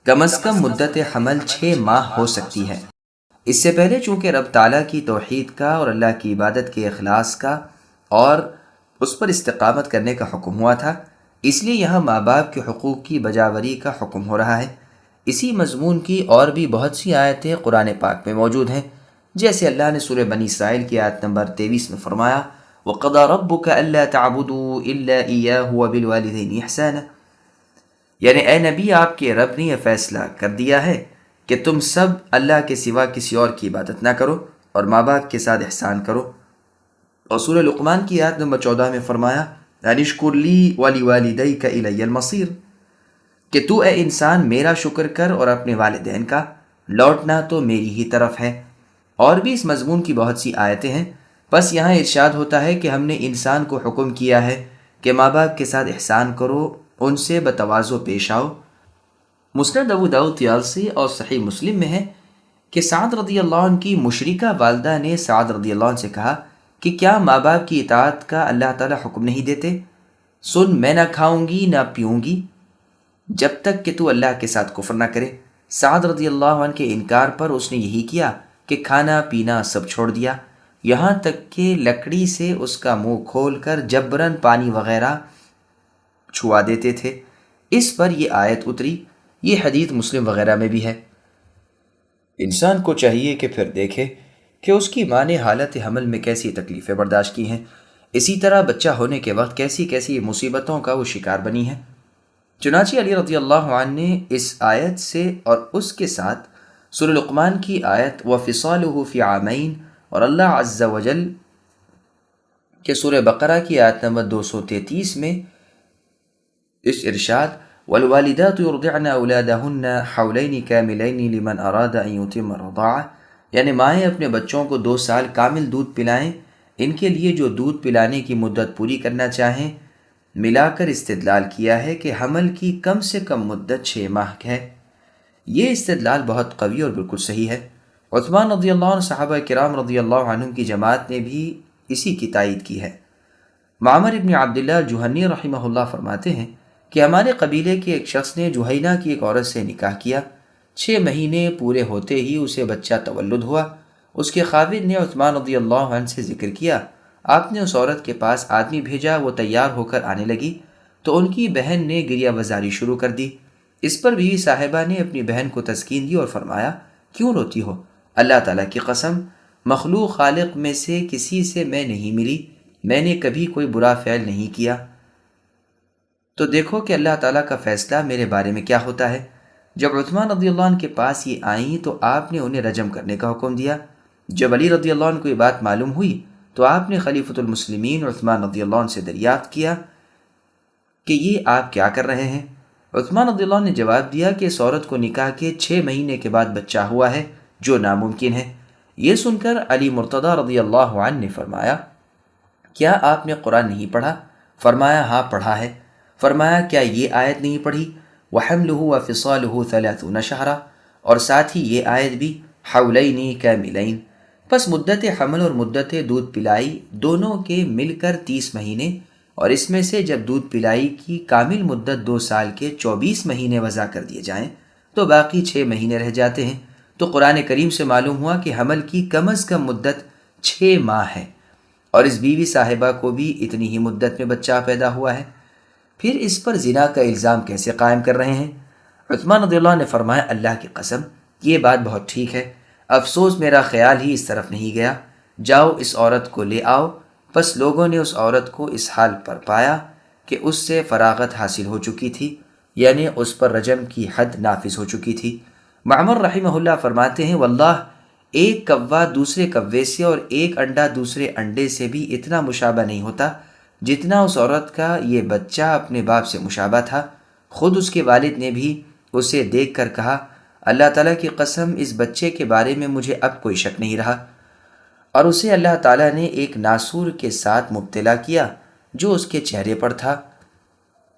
کم از کم مدت حمل 6 ماہ ہو سکتی ہے۔ اس سے پہلے چونکہ رب تعالیٰ کی توحید کا اور اللہ کی عبادت کے اخلاص کا اور اس پر استقامت کرنے کا حکم ہوا تھا، اس لیے یہاں ماں باپ کے حقوق کی بجاوری کا حکم ہو رہا ہے۔ اسی مضمون کی اور بھی بہت سی آیتیں قرآن پاک میں موجود ہیں، جیسے اللہ نے سورہ بنی اسرائیل کی آیت نمبر 23 میں فرمایا وَقَضَىٰ رَبُّكَ أَلَّا تَعْبُدُوا إِلَّا إِيَّاهُ وَبِالْوَالِدَيْنِ إِحْسَانًا، یعنی اے نبی آپ کے رب نے یہ فیصلہ کر دیا ہے کہ تم سب اللہ کے سوا کسی اور کی عبادت نہ کرو اور ماں باپ کے ساتھ احسان کرو۔ اور سورہ لقمان کی آیت نمبر 14 میں فرمایا أَنِ اشْكُرْ لِي وَلِوَالِدَيْكَ إِلَيَّ الْمَصِيرُ، کہ تو اے انسان میرا شکر کر اور اپنے والدین کا، لوٹنا تو میری ہی طرف ہے۔ اور بھی اس مضمون کی بہت سی آیتیں ہیں، بس یہاں ارشاد ہوتا ہے کہ ہم نے انسان کو حکم کیا ہے کہ ماں باپ کے ساتھ احسان کرو، ان سے بتواضع پیش آؤ۔ مسند ابو داؤد طیالسی اور صحیح مسلم میں ہے کہ سعد رضی اللہ عنہ کی مشرکہ والدہ نے سعد رضی اللہ عنہ سے کہا کہ کیا ماں باپ کی اطاعت کا اللہ تعالیٰ حکم نہیں دیتے؟ سن، میں نہ کھاؤں گی نہ پیوں گی جب تک کہ تو اللہ کے ساتھ کفر نہ کرے۔ سعد رضی اللہ عنہ کے انکار پر اس نے یہی کیا کہ کھانا پینا سب چھوڑ دیا، یہاں تک کہ لکڑی سے اس کا منہ کھول کر جبراً پانی وغیرہ چھوا دیتے تھے۔ اس پر یہ آیت اتری۔ یہ حدیث مسلم وغیرہ میں بھی ہے۔ انسان کو چاہیے کہ پھر دیکھے کہ اس کی ماں نے حالت حمل میں کیسی تکلیفیں برداشت کی ہیں، اسی طرح بچہ ہونے کے وقت کیسی کیسی مصیبتوں کا وہ شکار بنی ہے۔ چنانچہ علی رضی اللہ عنہ نے اس آیت سے اور اس کے ساتھ سورہ لقمان کی آیت وَفِصَالُهُ فِي عَامَيْنِ اور اللہ عز و جل کے سورہ بقرہ کی آیت نمبر 233 میں اس ارشاد وَالْوَالِدَاتُ يُرْضِعْنَ أَوْلَادَهُنَّ حَوْلَيْنِ كَامِلَيْنِ لِمَنْ أَرَادَ أَنْ يُتِمَّ الرَّضَاعَةَ، یعنی مائیں اپنے بچوں کو 2 سال کامل دودھ پلائیں، ان کے لیے جو دودھ پلانے کی مدت پوری کرنا چاہیں۔ ملا کر استدلال کیا ہے کہ حمل کی کم سے کم مدت 6 ماہ ہے۔ یہ استدلال بہت قوی اور بالکل صحیح ہے۔ عثمان رضی اللہ عنہ، صحابہ کرام رضی اللہ عنہم کی جماعت نے بھی اسی کی تائید کی ہے۔ معمر ابن عبداللہ الجہنی رحمہ اللہ فرماتے ہیں کہ ہمارے قبیلے کے ایک شخص نے جہینہ کی ایک عورت سے نکاح کیا، 6 مہینے پورے ہوتے ہی اسے بچہ تولد ہوا۔ اس کے خاوند نے عثمان رضی اللہ عنہ سے ذکر کیا، آپ نے اس عورت کے پاس آدمی بھیجا، وہ تیار ہو کر آنے لگی تو ان کی بہن نے گریہ وزاری شروع کر دی۔ اس پر بیوی صاحبہ نے اپنی بہن کو تسکین دی اور فرمایا کیوں روتی ہو؟ اللہ تعالیٰ کی قسم، مخلوق خالق میں سے کسی سے میں نہیں ملی، میں نے کبھی کوئی برا فعل نہیں کیا، تو دیکھو کہ اللہ تعالیٰ کا فیصلہ میرے بارے میں کیا ہوتا ہے۔ جب عثمان رضی اللہ عنہ کے پاس یہ آئیں تو آپ نے انہیں رجم کرنے کا حکم دیا۔ جب علی رضی اللہ عنہ کو یہ بات معلوم ہوئی تو آپ نے خلیفۃ المسلمین عثمان رضی اللہ عنہ سے دریافت کیا کہ یہ آپ کیا کر رہے ہیں؟ عثمان رضی اللہ عنہ نے جواب دیا کہ اس عورت کو نکاح کے 6 مہینے کے بعد بچہ ہوا ہے، جو ناممکن ہے۔ یہ سن کر علی مرتضیٰ رضی اللہ عنہ نے فرمایا کیا آپ نے قرآن نہیں پڑھا؟ فرمایا ہاں پڑھا ہے۔ فرمایا کیا یہ آیت نہیں پڑھی وَحَمْلُهُ وَفِصَالُهُ 30 شہرا، اور ساتھ ہی یہ آیت بھی حولین کاملین، پس مدت حمل اور مدت دودھ پلائی دونوں کے مل کر 30 مہینے، اور اس میں سے جب دودھ پلائی کی کامل مدت 2 سال کے 24 مہینے وضع کر دیے جائیں تو باقی 6 مہینے رہ جاتے ہیں۔ تو قرآن کریم سے معلوم ہوا کہ حمل کی کم از کم مدت 6 ماہ ہے، اور اس بیوی صاحبہ کو بھی اتنی ہی مدت میں بچہ پیدا ہوا ہے۔ پھر اس پر زنا کا الزام کیسے قائم کر رہے ہیں؟ عثمان رضی اللہ عنہ نے فرمایا اللہ کی قسم یہ بات بہت ٹھیک ہے، افسوس میرا خیال ہی اس طرف نہیں گیا، جاؤ اس عورت کو لے آؤ۔ پس لوگوں نے اس عورت کو اس حال پر پایا کہ اس سے فراغت حاصل ہو چکی تھی، یعنی اس پر رجم کی حد نافذ ہو چکی تھی۔ معمر رحمہ اللہ فرماتے ہیں واللہ ایک کوا دوسرے کوے سے اور ایک انڈا دوسرے انڈے سے بھی اتنا مشابہ نہیں ہوتا جتنا اس عورت کا یہ بچہ اپنے باپ سے مشابہ تھا۔ خود اس کے والد نے بھی اسے دیکھ کر کہا اللہ تعالیٰ کی قسم اس بچے کے بارے میں مجھے اب کوئی شک نہیں رہا، اور اسے اللہ تعالیٰ نے ایک ناسور کے ساتھ مبتلا کیا جو اس کے چہرے پر تھا،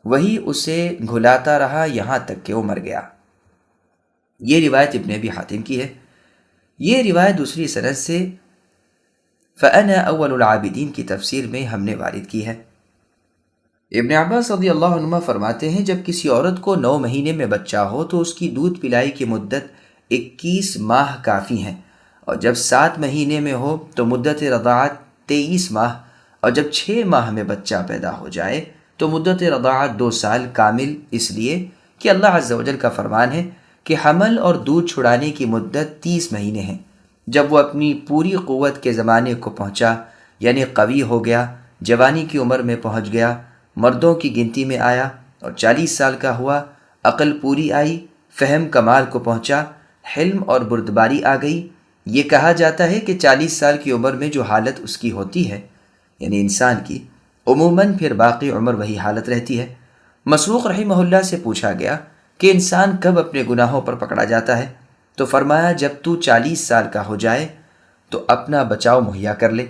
وہی اسے گھلاتا رہا یہاں تک کہ وہ مر گیا۔ یہ روایت ابن ابی حاتم کی ہے۔ یہ روایت دوسری سند سے فَأَنَا أَوَّلُ الْعَابِدِينَ کی تفسیر میں ہم نے وارد کی ہے۔ ابن عباس رضی اللہ عنہ فرماتے ہیں جب کسی عورت کو 9 مہینے میں بچہ ہو تو اس کی دودھ پلائی کی مدت 21 ماہ کافی ہیں، اور جب 7 مہینے میں ہو تو مدت رضاعت 23 ماہ، اور جب 6 ماہ میں بچہ پیدا ہو جائے تو مدت رضاعت 2 سال کامل، اس لیے کہ اللہ عز و جل کا فرمان ہے کہ حمل اور دودھ چھڑانے کی مدت 30 مہینے ہیں۔ جب وہ اپنی پوری قوت کے زمانے کو پہنچا، یعنی قوی ہو گیا، جوانی کی عمر میں پہنچ گیا، مردوں کی گنتی میں آیا اور 40 سال کا ہوا، عقل پوری آئی، فہم کمال کو پہنچا، حلم اور بردباری آ گئی۔ یہ کہا جاتا ہے کہ 40 سال کی عمر میں جو حالت اس کی ہوتی ہے، یعنی انسان کی، عموماً پھر باقی عمر وہی حالت رہتی ہے۔ مسروق رحمہ اللہ سے پوچھا گیا کہ انسان کب اپنے گناہوں پر پکڑا جاتا ہے؟ تو فرمایا جب تو 40 سال کا ہو جائے تو اپنا بچاؤ مہیا کر لے۔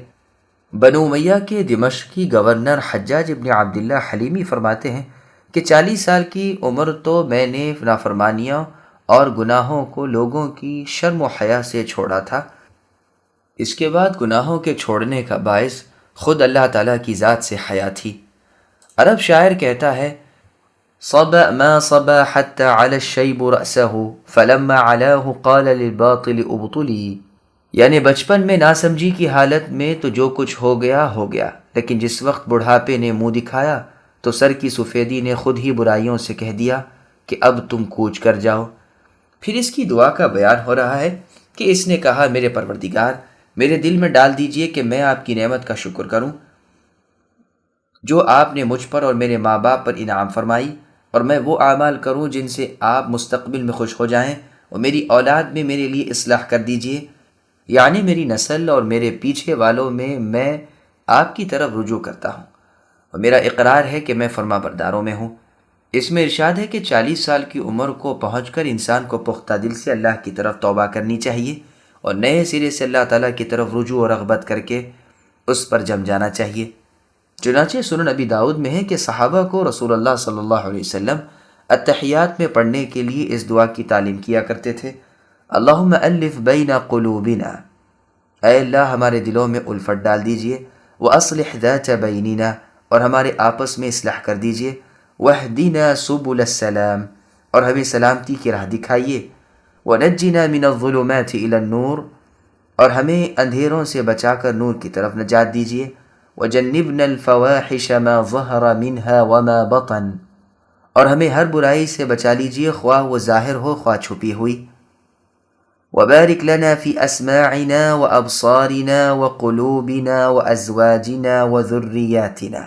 بنو امیہ کے دمشقی گورنر حجاج ابن عبداللہ حلیمی فرماتے ہیں کہ 40 سال کی عمر تو میں نے نافرمانیوں اور گناہوں کو لوگوں کی شرم و حیا سے چھوڑا تھا۔ اس کے بعد گناہوں کے چھوڑنے کا باعث خود اللہ تعالیٰ کی ذات سے حیا تھی۔ عرب شاعر کہتا ہے صبا ما صبا حتى على الشيب رأسه فلما علاه قال للباطل ابطلی، یعنی بچپن میں ناسمجھی کی حالت میں تو جو کچھ ہو گیا، لیکن جس وقت بڑھاپے نے منہ دکھایا تو سر کی سفیدی نے خود ہی برائیوں سے کہہ دیا کہ اب تم کوچ کر جاؤ۔ پھر اس کی دعا کا بیان ہو رہا ہے کہ اس نے کہا میرے پروردگار، میرے دل میں ڈال دیجئے کہ میں آپ کی نعمت کا شکر کروں جو آپ نے مجھ پر اور میرے ماں باپ پر انعام فرمائی، اور میں وہ اعمال کروں جن سے آپ مستقبل میں خوش ہو جائیں، اور میری اولاد میں میرے لیے اصلاح کر دیجئے، یعنی میری نسل اور میرے پیچھے والوں میں آپ کی طرف رجوع کرتا ہوں، اور میرا اقرار ہے کہ میں فرما برداروں میں ہوں۔ اس میں ارشاد ہے کہ 40 سال کی عمر کو پہنچ کر انسان کو پختہ دل سے اللہ کی طرف توبہ کرنی چاہیے اور نئے سرے سے اللہ تعالیٰ کی طرف رجوع و رغبت کر کے اس پر جم جانا چاہیے۔ چنانچہ سنن ابی داؤد میں ہے کہ صحابہ کو رسول اللہ صلی اللہ علیہ وسلم اتحیات میں پڑھنے کے لیے اس دعا کی تعلیم کیا کرتے تھے، اللہم الف بین قلوبنا، اے اللہ ہمارے دلوں میں الفت ڈال دیجئے، واصلح ذات بیننا، اور ہمارے آپس میں اصلاح کر دیجئے، واہدنا سبل السلام، اور ہمیں سلامتی کی راہ دکھائیے، ونجنا من الظلمات الی النور، اور ہمیں اندھیروں سے بچا کر نور کی طرف نجات دیجیے، وجنبنا الفواحش ما ظہر منها وما بطن، اور ہمیں ہر برائی سے بچا لیجیے خواہ وہ ظاہر ہو خواہ چھپی ہوئی، وبارک لنا فی اسماعنا وابصارنا وقلوبنا وازواجنا وذریاتنا،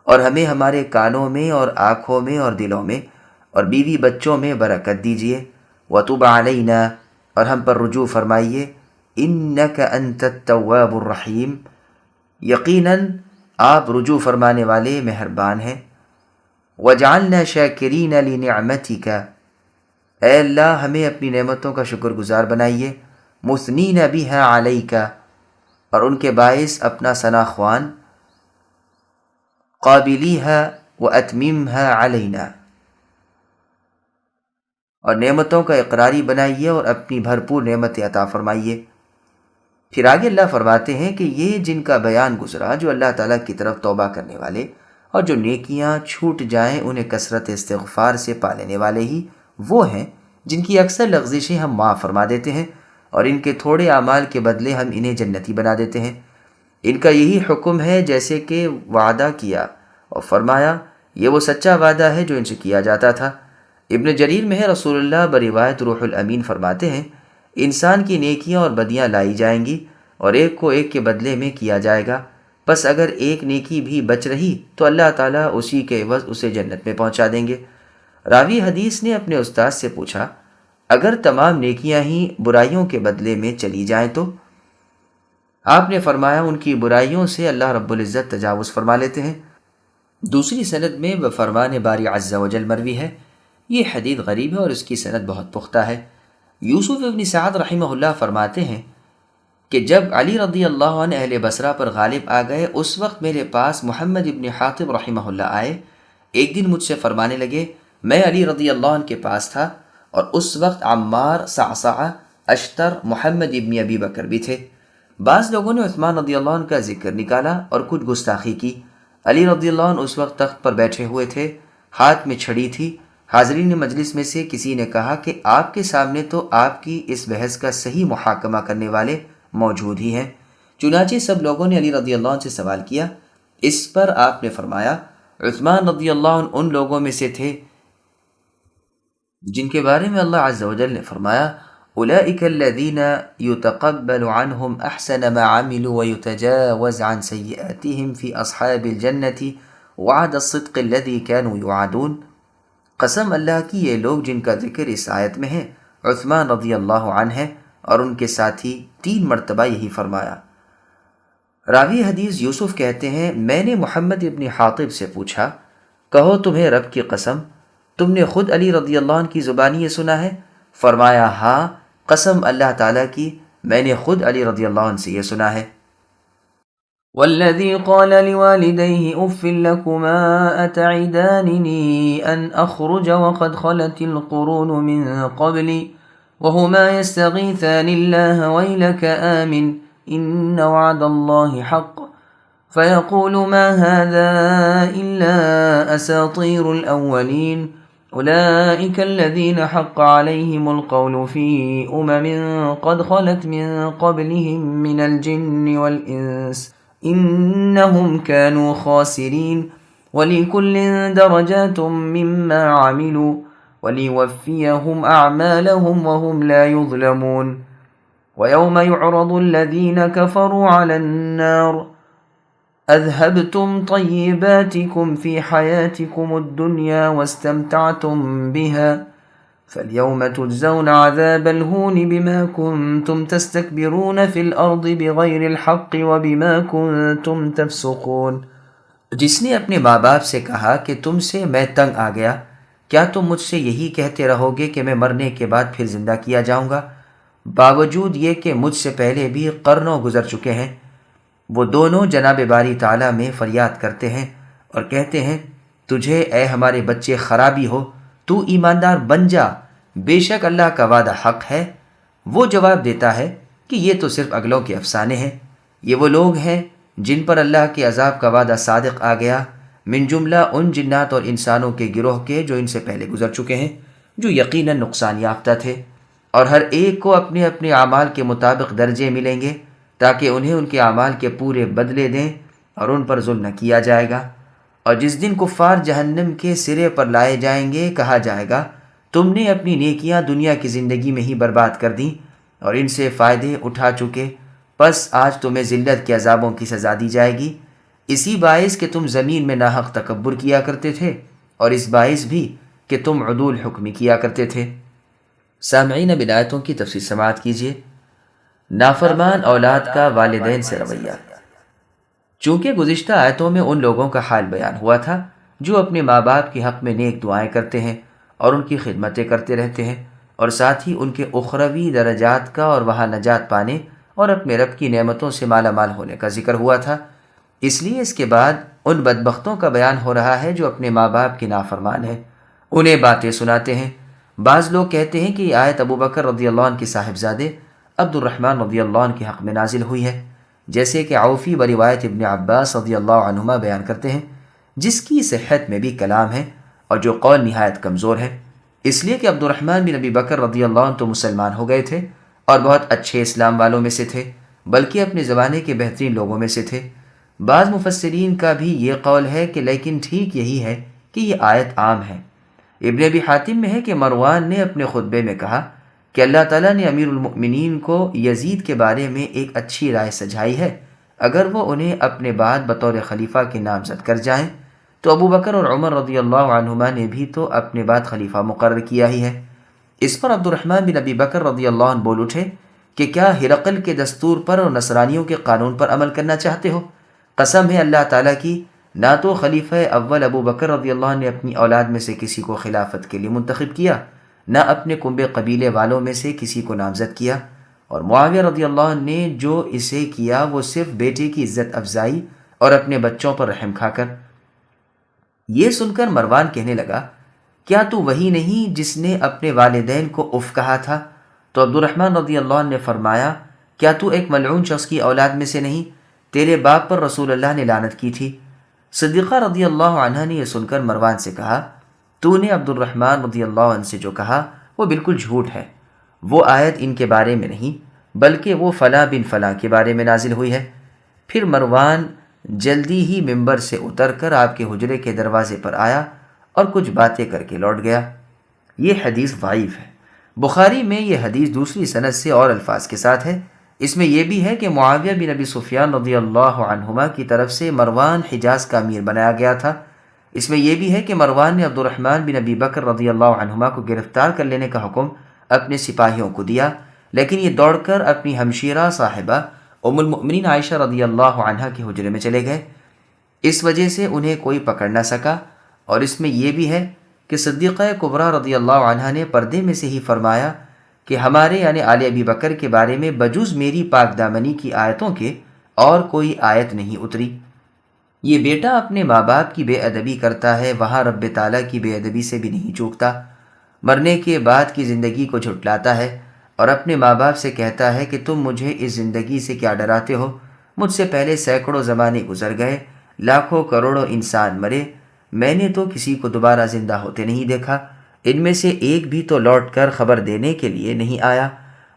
اور ہمیں ہمارے کانوں میں اور آنکھوں میں اور دلوں میں اور بیوی بچوں میں برکت دیجیے، وتب علینا، اور ہم پر رجوع فرمائیے، انک انت التواب الرحیم، یقیناً آپ رجوع فرمانے والے مہربان ہیں، وجعلنا شاکرین لنعمتک، اے اللہ ہمیں اپنی نعمتوں کا شکر گزار بنائیے، مثنین بها علیک، اور ان کے باعث اپنا ثنا خوان، قابلیها واتممها علینا، اور نعمتوں کا اقراری بنائیے اور اپنی بھرپور نعمت عطا فرمائیے۔ پھر آگے اللہ فرماتے ہیں کہ یہ جن کا بیان گزرا جو اللہ تعالیٰ کی طرف توبہ کرنے والے اور جو نیکیاں چھوٹ جائیں انہیں کثرت استغفار سے پا لینے والے ہی وہ ہیں جن کی اکثر لغزشیں ہم معاف فرما دیتے ہیں اور ان کے تھوڑے اعمال کے بدلے ہم انہیں جنتی بنا دیتے ہیں۔ ان کا یہی حکم ہے جیسے کہ وعدہ کیا اور فرمایا، یہ وہ سچا وعدہ ہے جو ان سے کیا جاتا تھا۔ ابن جریر میں ہے رسول اللہ بروایت روح الامین فرماتے ہیں، انسان کی نیکیاں اور بدیاں لائی جائیں گی اور ایک کو ایک کے بدلے میں کیا جائے گا، پس اگر ایک نیکی بھی بچ رہی تو اللہ تعالیٰ اسی کے عوض اسے جنت میں پہنچا دیں گے۔ راوی حدیث نے اپنے استاد سے پوچھا، اگر تمام نیکیاں ہی برائیوں کے بدلے میں چلی جائیں تو؟ آپ نے فرمایا، ان کی برائیوں سے اللہ رب العزت تجاوز فرما لیتے ہیں۔ دوسری سند میں بفرمان باری عز و جل مروی ہے۔ یہ حدیث غریب ہے اور اس کی سند بہت پختہ ہے۔ یوسف ابن سعد رحمہ اللہ فرماتے ہیں کہ جب علی رضی اللہ عنہ اہل بصرہ پر غالب آ گئے اس وقت میرے پاس محمد ابن حاطب رحمہ اللہ آئے۔ ایک دن مجھ سے فرمانے لگے، میں علی رضی اللہ عنہ کے پاس تھا اور اس وقت عمار، صعصعہ، اشتر، محمد ابن ابی بکر بھی تھے۔ بعض لوگوں نے عثمان رضی اللہ عنہ کا ذکر نکالا اور کچھ گستاخی کی۔ علی رضی اللہ عنہ اس وقت تخت پر بیٹھے ہوئے تھے، ہاتھ میں چھڑی تھی، حاضرین مجلس میں سے کسی نے کہا کہ آپ کے سامنے تو آپ کی اس بحث کا صحیح محاکمہ کرنے والے موجود ہی ہیں۔ چنانچہ سب لوگوں نے علی رضی اللہ عنہ سے سوال کیا۔ اس پر آپ نے فرمایا، عثمان رضی اللہ عنہ ان لوگوں میں سے تھے جن کے بارے میں اللہ عز و جل نے فرمایا، اولئک الذین یتقبل عنہم احسن ما عملوا ویتجاوز عن سیئاتہم فی اصحاب الجنۃ وعد الصدق الذی كانوا یوعدون۔ قسم اللہ کی، یہ لوگ جن کا ذکر اس آیت میں ہے عثمان رضی اللہ عنہ ہے، اور ان کے ساتھی 3 مرتبہ یہی فرمایا۔ راوی حدیث یوسف کہتے ہیں، میں نے محمد ابن حاطب سے پوچھا، کہو تمہیں رب کی قسم، تم نے خود علی رضی اللہ عنہ کی زبانی یہ سنا ہے؟ فرمایا، ہاں، قسم اللہ تعالیٰ کی، میں نے خود علی رضی اللہ عنہ سے یہ سنا ہے۔ والذي قال لوالديه أف لكما أتعدانني أن أخرج وقد خلت القرون من قبلي وهما يستغيثان الله ويلك آمن إن وعد الله حق فيقول ما هذا إلا أساطير الأولين أولئك الذين حق عليهم القول في قد خلت من قبلهم من الجن والإنس إنهم كانوا خاسرين ولكل درجات مما عملوا وليوفيهم أعمالهم وهم لا يظلمون ويوم يعرض الذين كفروا على النار أذهبتم طيباتكم في حياتكم الدنيا واستمتعتم بها فاليوم تجزون عذاب الهون بما كنتم تستكبرون في الأرض بغير الحق وبما كنتم تفسقون۔ جس نے اپنے ماں باپ سے کہا کہ تم سے میں تنگ آ گیا، کیا تم مجھ سے یہی کہتے رہو گے کہ میں مرنے کے بعد پھر زندہ کیا جاؤں گا، باوجود یہ کہ مجھ سے پہلے بھی قرنوں گزر چکے ہیں؟ وہ دونوں جناب باری تعالیٰ میں فریاد کرتے ہیں اور کہتے ہیں، تجھے اے ہمارے بچے خرابی ہو، تو ایماندار بن جا، بے شک اللہ کا وعدہ حق ہے۔ وہ جواب دیتا ہے کہ یہ تو صرف اگلوں کے افسانے ہیں۔ یہ وہ لوگ ہیں جن پر اللہ کے عذاب کا وعدہ صادق آ گیا، من جملہ ان جنات اور انسانوں کے گروہ کے جو ان سے پہلے گزر چکے ہیں، جو یقیناً نقصان یافتہ تھے، اور ہر ایک کو اپنے اپنے اعمال کے مطابق درجے ملیں گے تاکہ انہیں ان کے اعمال کے پورے بدلے دیں اور ان پر ظلم نہ کیا جائے گا۔ اور جس دن کفار جہنم کے سرے پر لائے جائیں گے، کہا جائے گا، تم نے اپنی نیکیاں دنیا کی زندگی میں ہی برباد کر دیں اور ان سے فائدے اٹھا چکے، پس آج تمہیں ذلت کے عذابوں کی سزا دی جائے گی، اسی باعث کہ تم زمین میں ناحق تکبر کیا کرتے تھے، اور اس باعث بھی کہ تم عدول حکمی کیا کرتے تھے۔ سامعین، اب آیتوں کی تفصیل سماعت کیجیے۔ نافرمان اولاد کا والدین سے رویہ۔ چونکہ گزشتہ آیتوں میں ان لوگوں کا حال بیان ہوا تھا جو اپنے ماں باپ کے حق میں نیک دعائیں کرتے ہیں اور ان کی خدمتیں کرتے رہتے ہیں، اور ساتھ ہی ان کے اخروی درجات کا اور وہاں نجات پانے اور اپنے رب کی نعمتوں سے مالا مال ہونے کا ذکر ہوا تھا۔ اس لیے اس کے بعد ان بدبختوں کا بیان ہو رہا ہے جو اپنے ماں باپ کی نافرمان ہیں، انہیں باتیں سناتے ہیں۔ بعض لوگ کہتے ہیں کہ یہ آیت ابو بکر رضی اللہ عنہ کے صاحبزادے عبد الرحمن رضی اللہ عنہ کے حق میں نازل ہوئی ہے، جیسے کہ عوفی بروایت ابن عباس رضی اللہ عنہما بیان کرتے ہیں، جس کی صحت میں بھی کلام ہے اور جو قول نہایت کمزور ہے، اس لیے کہ عبد الرحمن بن ابی بکر رضی اللہ عنہ تو مسلمان ہو گئے تھے اور بہت اچھے اسلام والوں میں سے تھے، بلکہ اپنے زمانے کے بہترین لوگوں میں سے تھے۔ بعض مفسرین کا بھی یہ قول ہے کہ لیکن ٹھیک یہی ہے کہ یہ آیت عام ہے۔ ابن ابی حاتم میں ہے کہ مروان نے اپنے خطبے میں کہا کہ اللہ تعالیٰ نے امیر المؤمنین کو یزید کے بارے میں ایک اچھی رائے سجھائی ہے، اگر وہ انہیں اپنے بعد بطور خلیفہ کے نامزد کر جائیں تو ابو بکر اور عمر رضی اللہ عنہما نے بھی تو اپنے بعد خلیفہ مقرر کیا ہی ہے۔ اس پر عبد الرحمن بن ابی بکر رضی اللہ عنہ بول اٹھے کہ کیا ہرقل کے دستور پر اور نصرانیوں کے قانون پر عمل کرنا چاہتے ہو؟ قسم ہے اللہ تعالیٰ کی، نہ تو خلیفہ اول ابو بکر رضی اللہ عنہ نے اپنی اولاد میں سے کسی کو خلافت کے لیے منتخب کیا، نہ اپنے کنبے قبیلے والوں میں سے کسی کو نامزد کیا، اور معاویہ رضی اللہ عنہ نے جو اسے کیا وہ صرف بیٹے کی عزت افزائی اور اپنے بچوں پر رحم کھا کر۔ یہ سن کر مروان کہنے لگا، کیا تو وہی نہیں جس نے اپنے والدین کو اف کہا تھا؟ تو عبد الرحمن رضی اللہ عنہ نے فرمایا، کیا تو ایک ملعون شخص کی اولاد میں سے نہیں؟ تیرے باپ پر رسول اللہ نے لعنت کی تھی۔ صدیقہ رضی اللہ عنہ نے یہ سن کر مروان سے کہا، تو نے عبد الرحمن رضی اللہ عنہ سے جو کہا وہ بالکل جھوٹ ہے، وہ آیت ان کے بارے میں نہیں بلکہ وہ فلاں بن فلاں کے بارے میں نازل ہوئی ہے۔ پھر مروان جلدی ہی ممبر سے اتر کر آپ کے حجرے کے دروازے پر آیا اور کچھ باتیں کر کے لوٹ گیا۔ یہ حدیث ضعیف ہے۔ بخاری میں یہ حدیث دوسری سند سے اور الفاظ کے ساتھ ہے۔ اس میں یہ بھی ہے کہ معاویہ بن ابی سفیان رضی اللہ عنہما کی طرف سے مروان حجاز کا امیر بنایا گیا تھا۔ اس میں یہ بھی ہے کہ مروان نے عبد الرحمن بن ابی بکر رضی اللہ عنہما کو گرفتار کر لینے کا حکم اپنے سپاہیوں کو دیا، لیکن یہ دوڑ کر اپنی ہمشیرہ صاحبہ ام المؤمنین عائشہ رضی اللہ عنہا کے حجرے میں چلے گئے۔ اس وجہ سے انہیں کوئی پکڑ نہ سکا، اور اس میں یہ بھی ہے کہ صدیقہ کبریٰ رضی اللہ عنہا نے پردے میں سے ہی فرمایا کہ ہمارے یعنی آل ابی بکر کے بارے میں بجز میری پاک دامنی کی آیتوں کے اور کوئی آیت نہیں اتری۔ یہ بیٹا اپنے ماں باپ کی بے ادبی کرتا ہے، وہاں رب تعالیٰ کی بے ادبی سے بھی نہیں چوکتا۔ مرنے کے بعد کی زندگی کو جھٹلاتا ہے اور اپنے ماں باپ سے کہتا ہے کہ تم مجھے اس زندگی سے کیا ڈراتے ہو؟ مجھ سے پہلے سینکڑوں زمانے گزر گئے، لاکھوں کروڑوں انسان مرے، میں نے تو کسی کو دوبارہ زندہ ہوتے نہیں دیکھا، ان میں سے ایک بھی تو لوٹ کر خبر دینے کے لیے نہیں آیا۔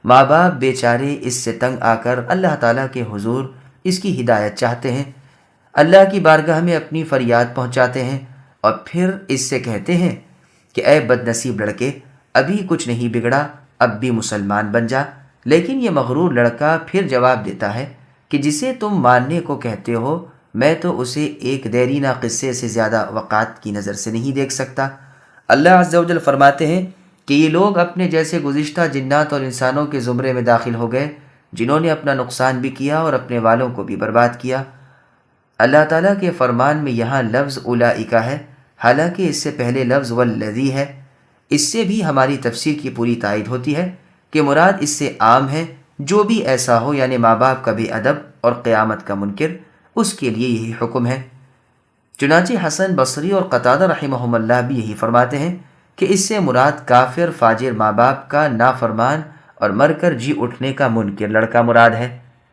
ماں باپ بیچارے اس سے تنگ آ کر اللہ تعالیٰ کے حضور اس کی ہدایت چاہتے ہیں، اللہ کی بارگاہ میں اپنی فریاد پہنچاتے ہیں اور پھر اس سے کہتے ہیں کہ اے بد نصیب لڑکے، ابھی کچھ نہیں بگڑا، اب بھی مسلمان بن جا۔ لیکن یہ مغرور لڑکا پھر جواب دیتا ہے کہ جسے تم ماننے کو کہتے ہو میں تو اسے ایک دیرینہ قصے سے زیادہ وقات کی نظر سے نہیں دیکھ سکتا۔ اللہ عز و جل فرماتے ہیں کہ یہ لوگ اپنے جیسے گزشتہ جنات اور انسانوں کے زمرے میں داخل ہو گئے جنہوں نے اپنا نقصان بھی کیا اور اپنے والوں کو بھی برباد کیا۔ اللہ تعالیٰ کے فرمان میں یہاں لفظ اولئک ہے، حالانکہ اس سے پہلے لفظ والذی ہے۔ اس سے بھی ہماری تفسیر کی پوری تائید ہوتی ہے کہ مراد اس سے عام ہے، جو بھی ایسا ہو یعنی ماں باپ کا بے ادب اور قیامت کا منکر، اس کے لیے یہی حکم ہے۔ چنانچہ حسن بصری اور قتادہ رحمہم اللہ بھی یہی فرماتے ہیں کہ اس سے مراد کافر فاجر ماں باپ کا نافرمان اور مر کر جی اٹھنے کا منکر لڑکا مراد ہے۔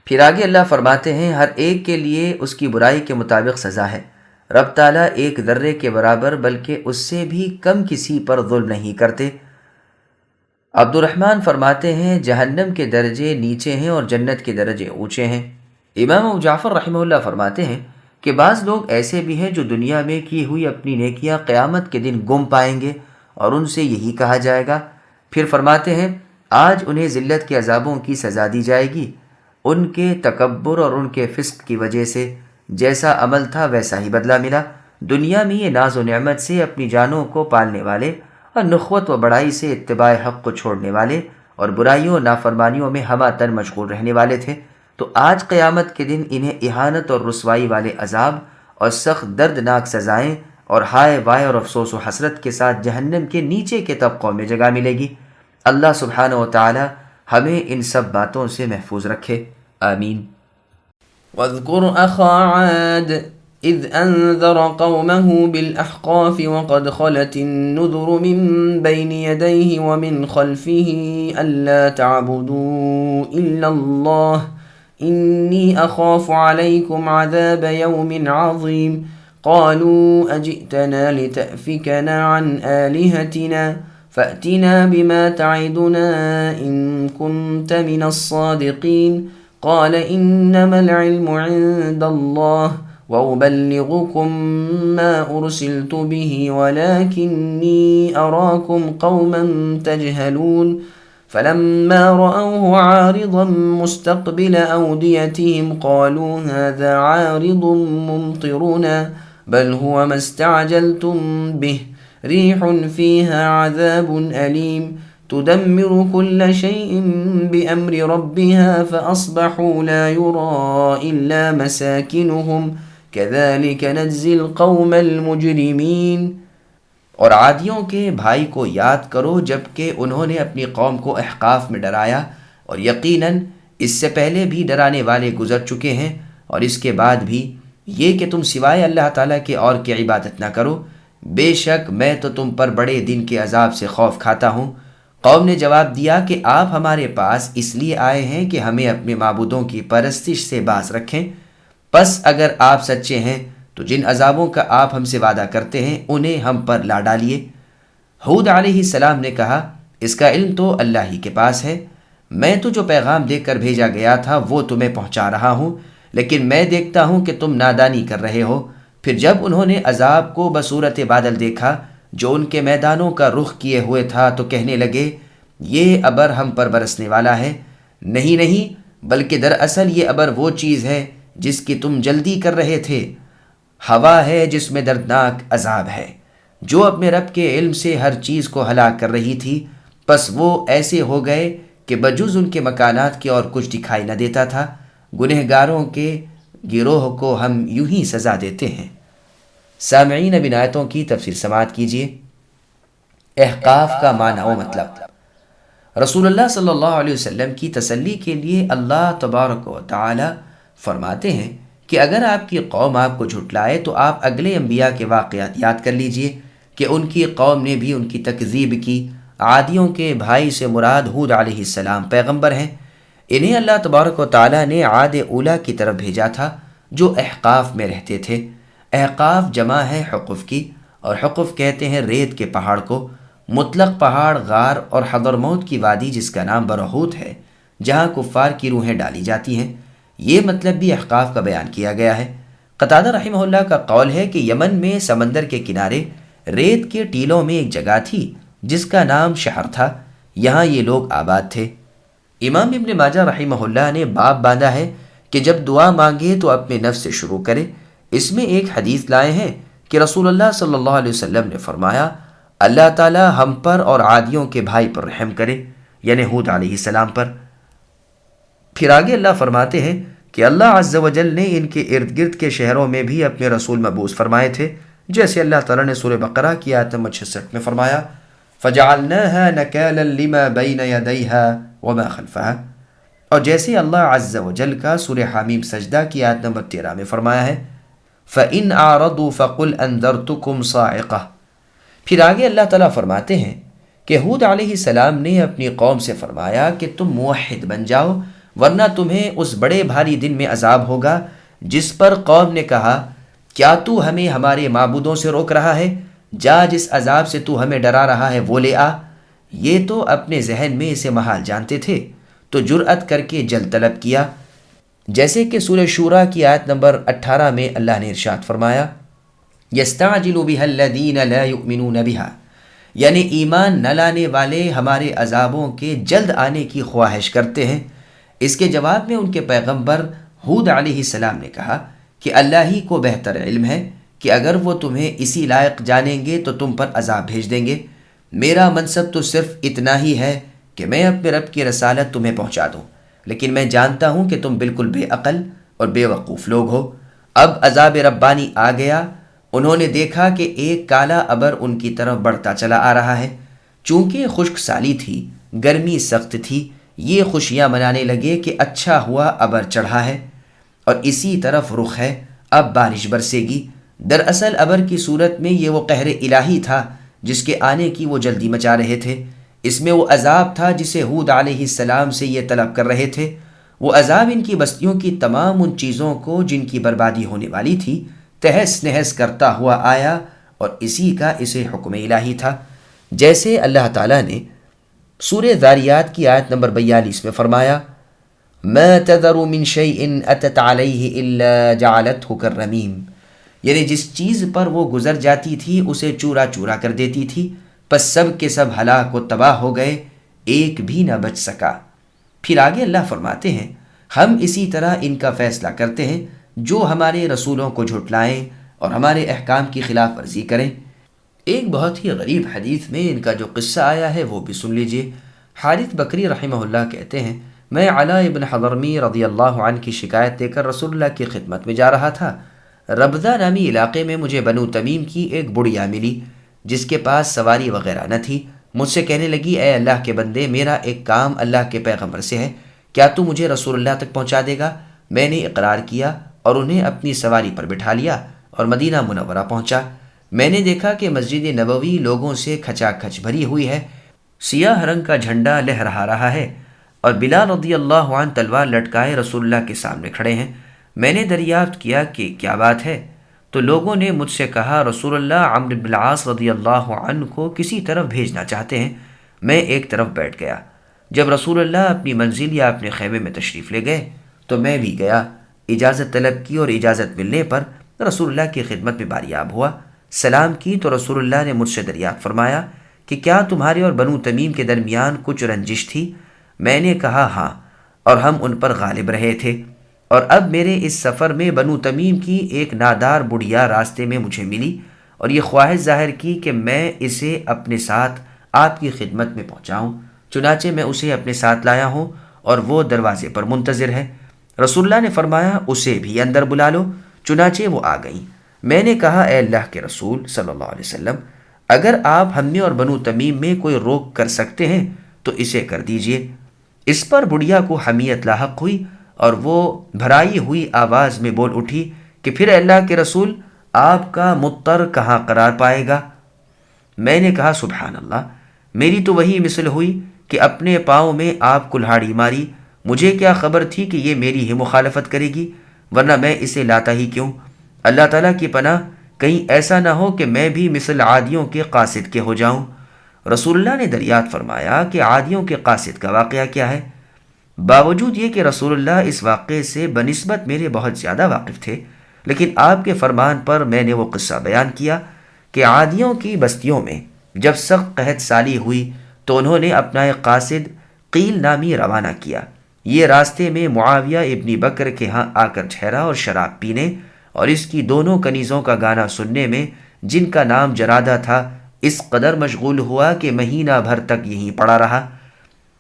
پھر آگے اللہ فرماتے ہیں ہر ایک کے لیے اس کی برائی کے مطابق سزا ہے، رب تعالیٰ ایک ذرے کے برابر بلکہ اس سے بھی کم کسی پر ظلم نہیں کرتے۔ عبد الرحمن فرماتے ہیں جہنم کے درجے نیچے ہیں اور جنت کے درجے اونچے ہیں۔ امام ابو جعفر رحمہ اللہ فرماتے ہیں کہ بعض لوگ ایسے بھی ہیں جو دنیا میں کی ہوئی اپنی نیکیاں قیامت کے دن گم پائیں گے اور ان سے یہی کہا جائے گا۔ پھر فرماتے ہیں آج انہیں ذلت کے عذابوں کی سزا دی جائے گی، ان کے تکبر اور ان کے فسق کی وجہ سے جیسا عمل تھا ویسا ہی بدلہ ملا۔ دنیا میں یہ ناز و نعمت سے اپنی جانوں کو پالنے والے اور نخوت و بڑائی سے اتباع حق کو چھوڑنے والے اور برائیوں و نافرمانیوں میں ہمہ تن مشغول رہنے والے تھے، تو آج قیامت کے دن انہیں اہانت اور رسوائی والے عذاب اور سخت دردناک سزائیں اور ہائے وائے اور افسوس و حسرت کے ساتھ جہنم کے نیچے کے طبقوں میں جگہ ملے گی۔ اللہ سبحانہ و تعالی ہمیں ان سب باتوں سے محفوظ رکھے، آمین۔ واذكر أخا عاد إذ أنذر قومه بالأحقاف وقد خلت النذر من بين يديه ومن خلفه ألا تعبدوا إلا الله إني أخاف عليكم عذاب يوم عظيم قالوا أجئتنا لتأفكنا عن آلهتنا فأتنا بما تعدنا إن كنت من الصادقين قال إنما العلم عند الله وأبلغكم ما أرسلت به ولكني أراكم قوما تجهلون فلما رأوه عارضا مستقبل أوديتهم قالوا هذا عارض ممطرنا بل هو ما استعجلتم به ريح فيها عذاب أليم تدمر كل شيء بأمر ربها فأصبحوا لا يرى إلا مساكنهم كذلك نجزي القوم المجرمين۔ اور عادیوں کے بھائی کو یاد کرو جب کہ انہوں نے اپنی قوم کو احقاف میں ڈرایا، اور یقیناً اس سے پہلے بھی ڈرانے والے گزر چکے ہیں، اور اس کے بعد بھی یہ کہ تم سوائے اللہ تعالیٰ کے اور کی عبادت نہ کرو، بے شک میں تو تم پر بڑے دن کے عذاب سے خوف کھاتا ہوں۔ قوم نے جواب دیا کہ آپ ہمارے پاس اس لیے آئے ہیں کہ ہمیں اپنے معبودوں کی پرستش سے باز رکھیں، پس اگر آپ سچے ہیں تو جن عذابوں کا آپ ہم سے وعدہ کرتے ہیں انہیں ہم پر لا ڈالیے۔ ہود علیہ السلام نے کہا، اس کا علم تو اللہ ہی کے پاس ہے، میں تو جو پیغام دے کر بھیجا گیا تھا وہ تمہیں پہنچا رہا ہوں، لیکن میں دیکھتا ہوں کہ تم نادانی کر رہے ہو۔ پھر جب انہوں نے عذاب کو بصورت بادل دیکھا جو ان کے میدانوں کا رخ کیے ہوئے تھا تو کہنے لگے، یہ ابر ہم پر برسنے والا ہے۔ نہیں نہیں، بلکہ دراصل یہ ابر وہ چیز ہے جس کی تم جلدی کر رہے تھے، ہوا ہے جس میں دردناک عذاب ہے، جو اپنے رب کے علم سے ہر چیز کو ہلاک کر رہی تھی۔ پس وہ ایسے ہو گئے کہ بجز ان کے مکانات کے اور کچھ دکھائی نہ دیتا تھا۔ گنہگاروں کے گروہ کو ہم یوں ہی سزا دیتے ہیں۔ سامعین، اب ان آیتوں کی تفسیر سماعت کیجیے۔ احقاف کا معنی و مطلب۔ رسول اللہ صلی اللہ علیہ وسلم کی تسلی کے لیے اللہ تبارک و تعالی فرماتے ہیں کہ اگر آپ کی قوم آپ کو جھٹلائے تو آپ اگلے انبیاء کے واقعات یاد کر لیجئے کہ ان کی قوم نے بھی ان کی تکذیب کی۔ عادیوں کے بھائی سے مراد ہود علیہ السلام پیغمبر ہیں۔ انہیں اللہ تبارک و تعالی نے عاد اولا کی طرف بھیجا تھا جو احقاف میں رہتے تھے۔ احقاف جمع ہے حقف کی، اور حقف کہتے ہیں ریت کے پہاڑ کو۔ مطلق پہاڑ، غار اور حضرموت کی وادی جس کا نام برہوت ہے، جہاں کفار کی روحیں ڈالی جاتی ہیں، یہ مطلب بھی احقاف کا بیان کیا گیا ہے۔ قتادہ رحمہ اللہ کا قول ہے کہ یمن میں سمندر کے کنارے ریت کے ٹیلوں میں ایک جگہ تھی جس کا نام شہر تھا، یہاں یہ لوگ آباد تھے۔ امام ابن ماجہ رحمہ اللہ نے باب باندھا ہے کہ جب دعا مانگے تو اپنے نفس سے شروع کرے۔ اس میں ایک حدیث لائے ہیں کہ رسول اللہ صلی اللہ علیہ وسلم نے فرمایا، اللہ تعالی ہم پر اور عادیوں کے بھائی پر رحم کرے، یعنی ہود علیہ السلام پر۔ پھر آگے اللہ فرماتے ہیں کہ اللہ عز و جل نے ان کے ارد گرد کے شہروں میں بھی اپنے رسول مبعوث فرمائے تھے، جیسے اللہ تعالیٰ نے سورہ بقرہ کی آیت نمبر 66 میں فرمایا، فَجَعَلْنَاهَا نَكَالًا لِمَا بَيْنَ يَدَيْهَا وَمَا خَلْفَهَا، اور جیسے اللہ عز و جل کا سورہ حمیم سجدہ کی آیت نمبر 13 میں فرمایا ہے، فَإِنْ أَعْرَضُوا فَقُلْ أَنذَرْتُكُمْ صَاعِقَةً۔ پھر آگے اللہ تعالیٰ فرماتے ہیں کہ ہود علیہ السلام نے اپنی قوم سے فرمایا کہ تم موحد بن جاؤ، ورنہ تمہیں اس بڑے بھاری دن میں عذاب ہوگا جس پر قوم نے کہا، کیا تو ہمیں ہمارے معبودوں سے روک رہا ہے؟ جا، جس عذاب سے تو ہمیں ڈرا رہا ہے وہ لے آ۔ یہ تو اپنے ذہن میں اسے محال جانتے تھے، تو جرأت کر کے جلد طلب کیا، جیسے کہ سورہ شورى کی آیت نمبر 18 میں اللہ نے ارشاد فرمایا، يَسْتَعْجِلُ بِهَا الَّذِينَ لَا يُؤْمِنُونَ بِهَا، یعنی ایمان نہ لانے والے ہمارے عذابوں کے جلد آنے کی خواہش کرتے ہیں۔ اس کے جواب میں ان کے پیغمبر ہود علیہ السلام نے کہا کہ اللہ ہی کو بہتر علم ہے کہ اگر وہ تمہیں اسی لائق جانیں گے تو تم پر عذاب بھیج دیں گے۔ میرا منصب تو صرف اتنا ہی ہے کہ میں اپنے رب کی رسالت تمہیں پہنچا دوں، لیکن میں جانتا ہوں کہ تم بالکل بے عقل اور بے وقوف لوگ ہو۔ اب عذاب ربانی آ گیا۔ انہوں نے دیکھا کہ ایک کالا ابر ان کی طرف بڑھتا چلا آ رہا ہے۔ چونکہ خشک سالی تھی، گرمی سخت تھی، یہ خوشیاں منانے لگے کہ اچھا ہوا ابر چڑھا ہے اور اسی طرف رخ ہے، اب بارش برسے گی۔ دراصل ابر کی صورت میں یہ وہ قہر الہی تھا جس کے آنے کی وہ جلدی مچا رہے تھے۔ اس میں وہ عذاب تھا جسے ہود علیہ السلام سے یہ طلب کر رہے تھے۔ وہ عذاب ان کی بستیوں کی تمام ان چیزوں کو جن کی بربادی ہونے والی تھی تہس نہس کرتا ہوا آیا، اور اسی کا اسے حکم الہی تھا، جیسے اللہ تعالیٰ نے سورہ ذاریات کی آیت نمبر 42 میں فرمایا، مَا تَذَرُ مِن شَيْءٍ أَتَتْ عَلَيْهِ إِلَّا جَعَلَتْهُ كَالرَّمِيمِ، یعنی جس چیز پر وہ گزر جاتی تھی اسے چورا چورا کر دیتی تھی، پس سب کے سب ہلاک و تباہ ہو گئے، ایک بھی نہ بچ سکا۔ پھر آگے اللہ فرماتے ہیں، ہم اسی طرح ان کا فیصلہ کرتے ہیں جو ہمارے رسولوں کو جھٹلائیں اور ہمارے احکام کی خلاف ورزی کریں۔ ایک بہت ہی غریب حدیث میں ان کا جو قصہ آیا ہے وہ بھی سن لیجئے۔ حارث بکری رحمہ اللہ کہتے ہیں، میں علاء ابن حضرمی رضی اللہ عنہ کی شکایت دے کر رسول اللہ کی خدمت میں جا رہا تھا۔ ربضہ نامی علاقے میں مجھے بنو تمیم کی ایک بڑھیا ملی جس کے پاس سواری وغیرہ نہ تھی۔ مجھ سے کہنے لگی، اے اللہ کے بندے، میرا ایک کام اللہ کے پیغمبر سے ہے، کیا تو مجھے رسول اللہ تک پہنچا دے گا؟ میں نے اقرار کیا اور انہیں اپنی سواری پر بٹھا لیا اور مدینہ منورہ پہنچا۔ میں نے دیکھا کہ مسجد نبوی لوگوں سے کھچا کھچ بھری ہوئی ہے، سیاہ رنگ کا جھنڈا لہرا رہا ہے، اور بلال رضی اللہ عنہ تلوار لٹکائے رسول اللہ کے سامنے کھڑے ہیں۔ میں نے دریافت کیا کہ کیا بات ہے؟ تو لوگوں نے مجھ سے کہا رسول اللہ عمرو بن العاص رضی اللہ عنہ کو کسی طرف بھیجنا چاہتے ہیں۔ میں ایک طرف بیٹھ گیا۔ جب رسول اللہ اپنی منزل یا اپنے خیمے میں تشریف لے گئے تو میں بھی گیا، اجازت طلب کی اور اجازت ملنے پر رسول اللہ کی خدمت میں باریاب ہوا۔ سلام کی تو رسول اللہ نے مجھ سے دریافت فرمایا کہ کیا تمہارے اور بنو تمیم کے درمیان کچھ رنجش تھی؟ میں نے کہا ہاں، اور ہم ان پر غالب رہے تھے، اور اب میرے اس سفر میں بنو تمیم کی ایک نادار بڑھیا راستے میں مجھے ملی اور یہ خواہش ظاہر کی کہ میں اسے اپنے ساتھ آپ کی خدمت میں پہنچاؤں۔ چنانچہ میں اسے اپنے ساتھ لایا ہوں اور وہ دروازے پر منتظر ہے۔ رسول اللہ نے فرمایا اسے بھی اندر بلا لو۔ چنانچہ وہ آ گئیں۔ میں نے کہا اے اللہ کے رسول صلی اللہ علیہ وسلم، اگر آپ ہم میں اور بنو تمیم میں کوئی روک کر سکتے ہیں تو اسے کر دیجئے۔ اس پر بڑھیا کو حمیت لاحق ہوئی اور وہ بھرائی ہوئی آواز میں بول اٹھی کہ پھر اللہ کے رسول، آپ کا مضطر کہاں قرار پائے گا؟ میں نے کہا سبحان اللہ، میری تو وہی مثل ہوئی کہ اپنے پاؤں میں آپ کلہاڑی ماری۔ مجھے کیا خبر تھی کہ یہ میری ہی مخالفت کرے گی، ورنہ میں اسے لاتا ہی کیوں؟ اللہ تعالیٰ کی پناہ، کہیں ایسا نہ ہو کہ میں بھی مثل عادیوں کے قاصد کے ہو جاؤں۔ رسول اللہ نے دریافت فرمایا کہ عادیوں کے قاصد کا واقعہ کیا ہے؟ باوجود یہ کہ رسول اللہ اس واقعے سے بنسبت میرے بہت زیادہ واقف تھے، لیکن آپ کے فرمان پر میں نے وہ قصہ بیان کیا کہ عادیوں کی بستیوں میں جب سخت قحط سالی ہوئی تو انہوں نے اپنا ایک قاصد قیل نامی روانہ کیا۔ یہ راستے میں معاویہ ابن بکر کے ہاں آ کر ٹھہرا اور شراب پینے اور اس کی دونوں کنیزوں کا گانا سننے میں، جن کا نام جرادہ تھا، اس قدر مشغول ہوا کہ مہینہ بھر تک یہیں پڑا رہا۔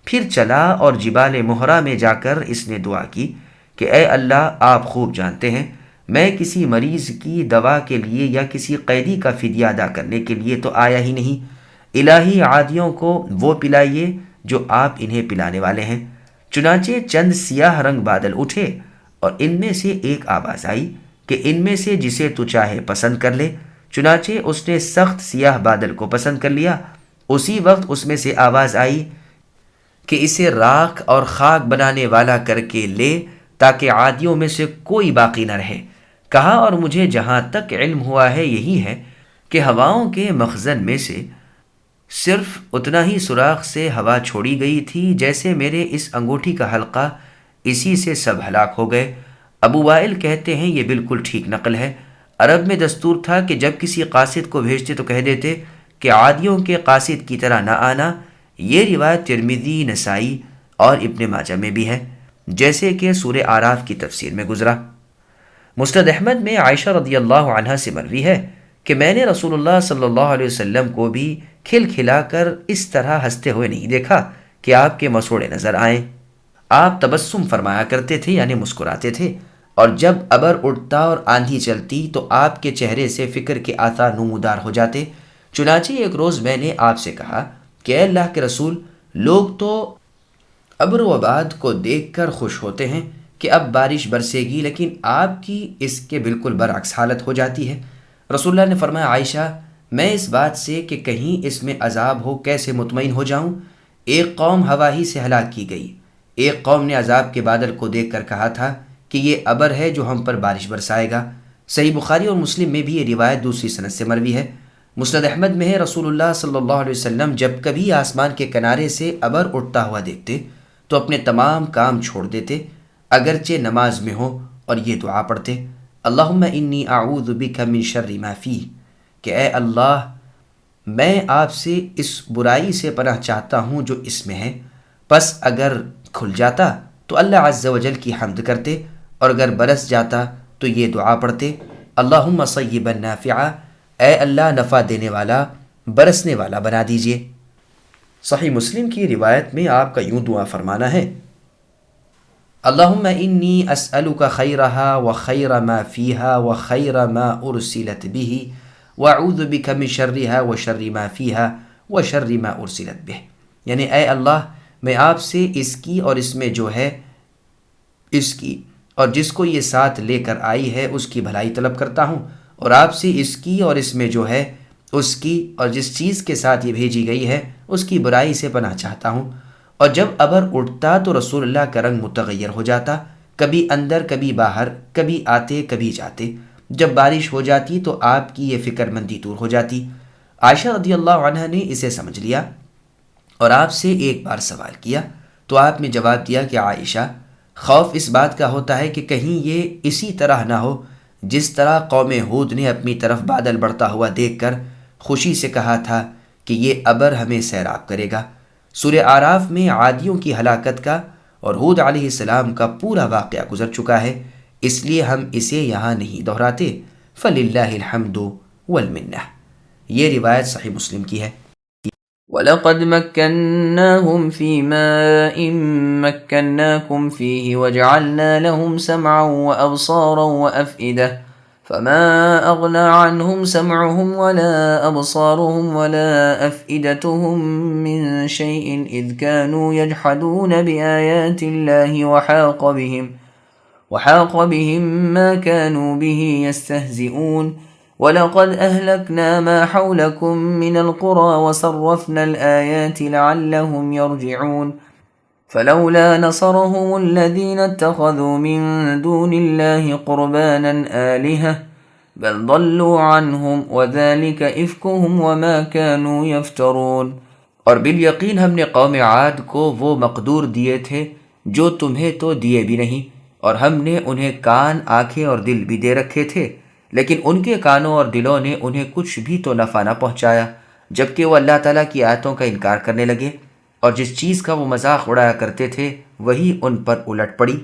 پھر چلا اور جبال مہرہ میں جا کر اس نے دعا کی کہ اے اللہ، آپ خوب جانتے ہیں میں کسی مریض کی دوا کے لیے یا کسی قیدی کا فدیہ ادا کرنے کے لیے تو آیا ہی نہیں۔ الہی عادیوں کو وہ پلائیے جو آپ انہیں پلانے والے ہیں۔ چنانچہ چند سیاہ رنگ بادل اٹھے اور ان میں سے ایک آواز آئی کہ ان میں سے جسے تو چاہے پسند کر لے۔ چنانچہ اس نے سخت سیاہ بادل کو پسند کر لیا۔ اسی وقت اس میں سے آواز آئی کہ اسے راکھ اور خاک بنانے والا کر کے لے تاکہ عادیوں میں سے کوئی باقی نہ رہے۔ کہا اور مجھے جہاں تک علم ہوا ہے یہی ہے کہ ہواؤں کے مخزن میں سے صرف اتنا ہی سوراخ سے ہوا چھوڑی گئی تھی جیسے میرے اس انگوٹھی کا حلقہ، اسی سے سب ہلاک ہو گئے۔ ابو وائل کہتے ہیں یہ بالکل ٹھیک نقل ہے۔ عرب میں دستور تھا کہ جب کسی قاصد کو بھیجتے تو کہہ دیتے کہ عادیوں کے قاصد کی طرح نہ آنا۔ یہ روایت ترمذی، نسائی اور ابن ماجہ میں بھی ہے، جیسے کہ سورہ اعراف کی تفسیر میں گزرا۔ مسند احمد میں عائشہ رضی اللہ عنہا سے مروی ہے کہ میں نے رسول اللہ صلی اللہ علیہ وسلم کو بھی کھل کھلا کر اس طرح ہنستے ہوئے نہیں دیکھا کہ آپ کے مسوڑے نظر آئیں۔ آپ تبسم فرمایا کرتے تھے، یعنی مسکراتے تھے، اور جب ابر اٹھتا اور آندھی چلتی تو آپ کے چہرے سے فکر کے آثار نمودار ہو جاتے۔ چنانچہ ایک روز میں نے آپ سے کہا کہ اے اللہ کے رسول، لوگ تو ابر و باد کو دیکھ کر خوش ہوتے ہیں کہ اب بارش برسے گی، لیکن آپ کی اس کے بالکل برعکس حالت ہو جاتی ہے۔ رسول اللہ نے فرمایا عائشہ، میں اس بات سے کہ کہیں اس میں عذاب ہو کیسے مطمئن ہو جاؤں؟ ایک قوم ہوا ہی سے ہلاک کی گئی۔ ایک قوم نے عذاب کے بادل کو دیکھ کر کہا تھا کہ یہ ابر ہے جو ہم پر بارش برسائے گا۔ صحیح بخاری اور مسلم میں بھی یہ روایت دوسری سند سے مروی ہے۔ مسند احمد میں ہے رسول اللہ صلی اللہ علیہ وسلم جب کبھی آسمان کے کنارے سے ابر اٹھتا ہوا دیکھتے تو اپنے تمام کام چھوڑ دیتے، اگرچہ نماز میں ہو، اور یہ دعا پڑھتے اللہم انی اعوذ بک من شر ما فیہ، کہ اے اللہ میں آپ سے اس برائی سے پناہ چاہتا ہوں جو اس میں ہے۔ پس اگر کھل جاتا تو اللہ عز و جل کی حمد کرتے، اور اگر برس جاتا تو یہ دعا پڑھتے اللہم صیبا نافعا، اے اللہ نفع دینے والا، برسنے والا بنا دیجئے۔ صحیح مسلم کی روایت میں آپ کا یوں دعا فرمانا ہے اللہم انی اسألک خیرہا وخیر ما فیہا وخیر ما ارسلت بہ واعوذ بک من شرہا وشر ما فیہا وشر ما ارسلت بہ، یعنی اے اللہ میں آپ سے اس کی اور اس میں جو ہے اس کی اور جس کو یہ ساتھ لے کر آئی ہے اس کی بھلائی طلب کرتا ہوں، اور آپ سے اس کی اور اس میں جو ہے اس کی اور جس چیز کے ساتھ یہ بھیجی گئی ہے اس کی برائی سے پناہ چاہتا ہوں۔ اور جب ابر اٹھتا تو رسول اللہ کا رنگ متغیر ہو جاتا، کبھی اندر کبھی باہر، کبھی آتے کبھی جاتے، جب بارش ہو جاتی تو آپ کی یہ فکر مندی دور ہو جاتی۔ عائشہ رضی اللہ عنہ نے اسے سمجھ لیا اور آپ سے ایک بار سوال کیا تو آپ نے جواب دیا کہ عائشہ، خوف اس بات کا ہوتا ہے کہ کہیں یہ اسی طرح نہ ہو جس طرح قوم ہود نے اپنی طرف بادل بڑھتا ہوا دیکھ کر خوشی سے کہا تھا کہ یہ ابر ہمیں سیراب کرے گا۔ سورہ اعراف میں عادیوں کی ہلاکت کا اور ہود علیہ السلام کا پورا واقعہ گزر چکا ہے، اس لیے ہم اسے یہاں نہیں دہراتے۔ فللہ الحمد والمنہ۔ یہ روایت صحیح مسلم کی ہے۔ وَلَقَدْ مَكَّنَّاهُمْ فِي مَاءٍ مَكَّنَّاكُمْ فِيهِ وَجَعَلْنَا لَهُمْ سَمْعًا وَأَبْصَارًا وَأَفْئِدَةً فَمَا أَغْنَى عَنْهُمْ سَمْعُهُمْ وَلَا أَبْصَارُهُمْ وَلَا أَفْئِدَتُهُمْ مِنْ شَيْءٍ إِذْ كَانُوا يَجْحَدُونَ بِآيَاتِ اللَّهِ وَحَاقَ بِهِمْ مَا كَانُوا بِهِ يَسْتَهْزِئُونَ وَلَقَدْ أَهْلَكْنَا مَا حَوْلَكُمْ مِنَ الْقُرَى وَصَرَّفْنَا الْآيَاتِ لَعَلَّهُمْ يَرْجِعُونَ فَلَوْلَا نَصَرَهُمُ الَّذِينَ اتَّخَذُوا مِن دُونِ اللَّهِ قُرْبَانًا آلِهَةً بَلْ ضَلُّوا عَنْهُمْ وَذَلِكَ إِفْكُهُمْ وَمَا كَانُوا يَفْتَرُونَ۔ اور بالیقین ہم نے قوم عاد کو وہ مقدور دیے تھے جو تمہیں تو دیے بھی نہیں، اور ہم نے انہیں کان، آنکھیں اور دل بھی دے رکھے تھے، لیکن ان کے کانوں اور دلوں نے انہیں کچھ بھی تو نفع نہ پہنچایا، جبکہ وہ اللہ تعالیٰ کی آیتوں کا انکار کرنے لگے، اور جس چیز کا وہ مذاق اڑایا کرتے تھے وہی ان پر الٹ پڑی۔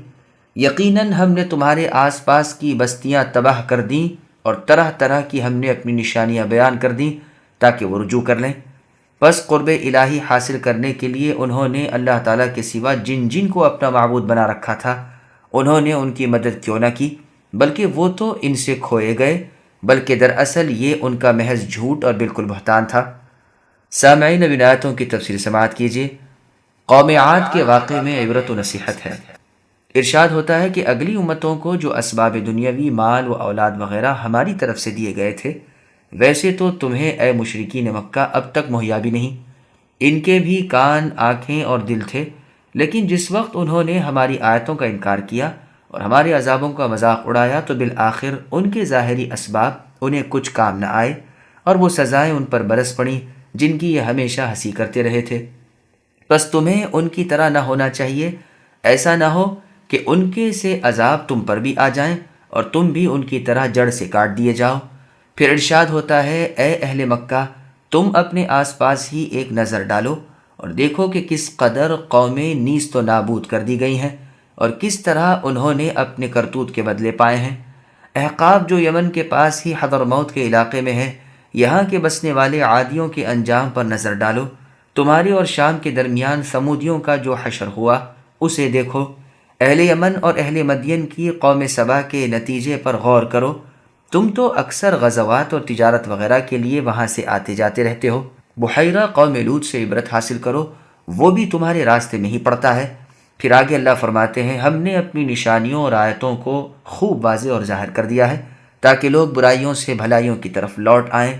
یقیناً ہم نے تمہارے آس پاس کی بستیاں تباہ کر دیں اور طرح طرح کی ہم نے اپنی نشانیاں بیان کر دیں تاکہ وہ رجوع کر لیں۔ بس قرب الہی حاصل کرنے کے لیے انہوں نے اللہ تعالیٰ کے سوا جن جن کو اپنا معبود بنا رکھا تھا انہوں نے ان کی مدد کیوں نہ کی، بلکہ وہ تو ان سے کھوئے گئے، بلکہ دراصل یہ ان کا محض جھوٹ اور بالکل بہتان تھا۔ سامعین، اب ان آیتوں کی تفسیر سماعت کیجیے۔ قوم عاد کے واقعے میں عبرت و نصیحت ہے۔ ارشاد ہوتا ہے کہ اگلی امتوں کو جو اسباب دنیاوی، مال و اولاد وغیرہ ہماری طرف سے دیے گئے تھے، ویسے تو تمہیں اے مشرکین مکہ اب تک مہیا بھی نہیں۔ ان کے بھی کان، آنکھیں اور دل تھے، لیکن جس وقت انہوں نے ہماری آیتوں کا انکار کیا اور ہمارے عذابوں کا مذاق اڑایا تو بالآخر ان کے ظاہری اسباب انہیں کچھ کام نہ آئے اور وہ سزائیں ان پر برس پڑیں جن کی یہ ہمیشہ ہنسی کرتے رہے تھے۔ بس تمہیں ان کی طرح نہ ہونا چاہیے، ایسا نہ ہو کہ ان کے سے عذاب تم پر بھی آ جائیں اور تم بھی ان کی طرح جڑ سے کاٹ دیے جاؤ۔ پھر ارشاد ہوتا ہے، اے اہل مکہ، تم اپنے آس پاس ہی ایک نظر ڈالو اور دیکھو کہ کس قدر قومیں نیست و نابود کر دی گئی ہیں اور کس طرح انہوں نے اپنے کرتوت کے بدلے پائے ہیں۔ احقاف جو یمن کے پاس ہی حضرموت کے علاقے میں ہے، یہاں کے بسنے والے عادیوں کے انجام پر نظر ڈالو۔ تمہارے اور شام کے درمیان سمودیوں کا جو حشر ہوا اسے دیکھو۔ اہل یمن اور اہل مدین کی قوم سبا کے نتیجے پر غور کرو۔ تم تو اکثر غزوات اور تجارت وغیرہ کے لیے وہاں سے آتے جاتے رہتے ہو۔ بحیرہ قوم لوط سے عبرت حاصل کرو، وہ بھی تمہارے راستے میں ہی پڑتا ہے۔ پھر آگے اللہ فرماتے ہیں، ہم نے اپنی نشانیوں اور آیتوں کو خوب واضح اور ظاہر کر دیا ہے تاکہ لوگ برائیوں سے بھلائیوں کی طرف لوٹ آئیں۔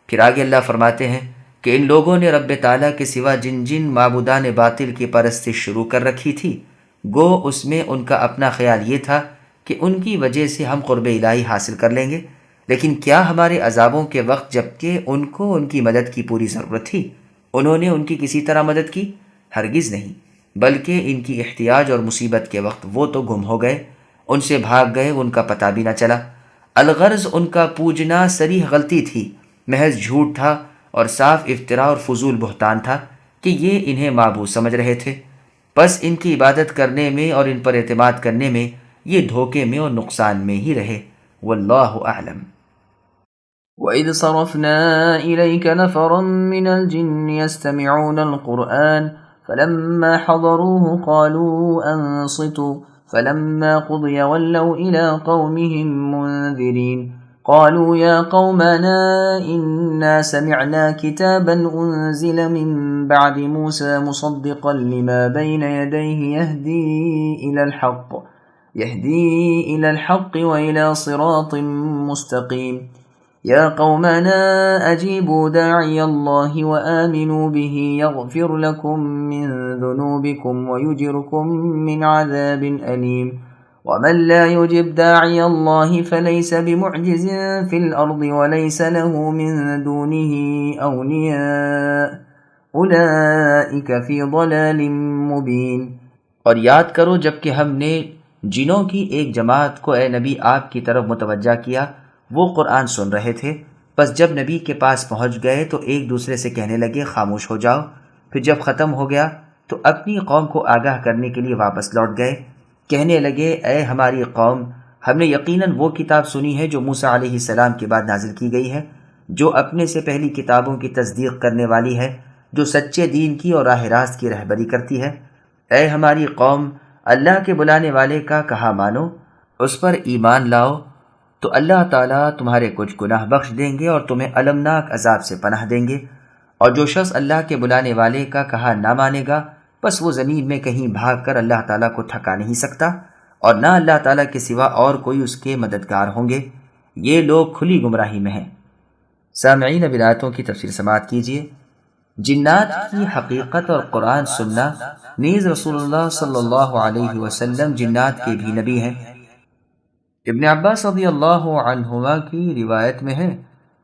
پھر آگے اللہ فرماتے ہیں کہ ان لوگوں نے رب تعالیٰ کے سوا جن جن معبودان باطل کی پرستش شروع کر رکھی تھی، گو اس میں ان کا اپنا خیال یہ تھا کہ ان کی وجہ سے ہم قرب الہی حاصل کر لیں گے، لیکن کیا ہمارے عذابوں کے وقت جبکہ ان کو ان کی مدد کی پوری ضرورت تھی انہوں نے ان کی کسی طرح مدد کی؟ ہرگز نہیں، بلکہ ان کی احتیاج اور مصیبت کے وقت وہ تو گم ہو گئے، ان سے بھاگ گئے، ان کا پتہ بھی نہ چلا۔ الغرض ان کا پوجنا صریح غلطی تھی، محض جھوٹ تھا اور صاف افطرا اور فضول بہتان تھا کہ یہ انہیں معبود سمجھ رہے تھے۔ بس ان کی عبادت کرنے میں اور ان پر اعتماد کرنے میں یہ دھوکے میں اور نقصان میں ہی رہے۔ واللہ اعلم۔ وَإِذْ صَرَفْنَا إِلَيْكَ نَفَرًا مِّنَ الْجِنِّ يَسْتَمِعُونَ الْقُرْآنَ فَلَمَّا حَضَرُوهُ قَالُوا أَنصِتُوا فَلَمَّا قُضِيَ وَلَّوْا إِلَىٰ قَوْمِهِم مُّنذِرِينَ قالوا يا قومنا إنا سمعنا كتابا أنزل من بعد موسى مصدقا لما بين يديه يهدي إلى الحق وإلى صراط مستقيم يا قومنا أجيبوا داعي الله وآمنوا به يغفر لكم من ذنوبكم ويجركم من عذاب أليم ومن لا يجب داعي الله فليس بمعجز في الأرض وليس له من دونه أولياء أولئك في ضلال مبين۔ اور یاد کرو جب کہ ہم نے جنوں کی ایک جماعت کو اے نبی آپ کی طرف متوجہ کیا، وہ قرآن سن رہے تھے، بس جب نبی کے پاس پہنچ گئے تو ایک دوسرے سے کہنے لگے خاموش ہو جاؤ، پھر جب ختم ہو گیا تو اپنی قوم کو آگاہ کرنے کے لیے واپس لوٹ گئے، کہنے لگے اے ہماری قوم، ہم نے یقیناً وہ کتاب سنی ہے جو موسیٰ علیہ السلام کے بعد نازل کی گئی ہے، جو اپنے سے پہلی کتابوں کی تصدیق کرنے والی ہے، جو سچے دین کی اور راہ راست کی رہبری کرتی ہے۔ اے ہماری قوم، اللہ کے بلانے والے کا کہا مانو، اس پر ایمان لاؤ تو اللہ تعالیٰ تمہارے کچھ گناہ بخش دیں گے اور تمہیں المناک عذاب سے پناہ دیں گے، اور جو شخص اللہ کے بلانے والے کا کہا نہ مانے گا بس وہ زمین میں کہیں بھاگ کر اللہ تعالیٰ کو تھکا نہیں سکتا، اور نہ اللہ تعالیٰ کے سوا اور کوئی اس کے مددگار ہوں گے، یہ لوگ کھلی گمراہی میں ہیں۔ سامعین، اب آیتوں کی تفسیر سماعت کیجیے۔ جنات کی حقیقت اور قرآن سننا، نیز رسول اللہ صلی اللہ علیہ وسلم جنات کے بھی نبی ہیں۔ ابن عباس رضی اللہ عنہما کی روایت میں ہے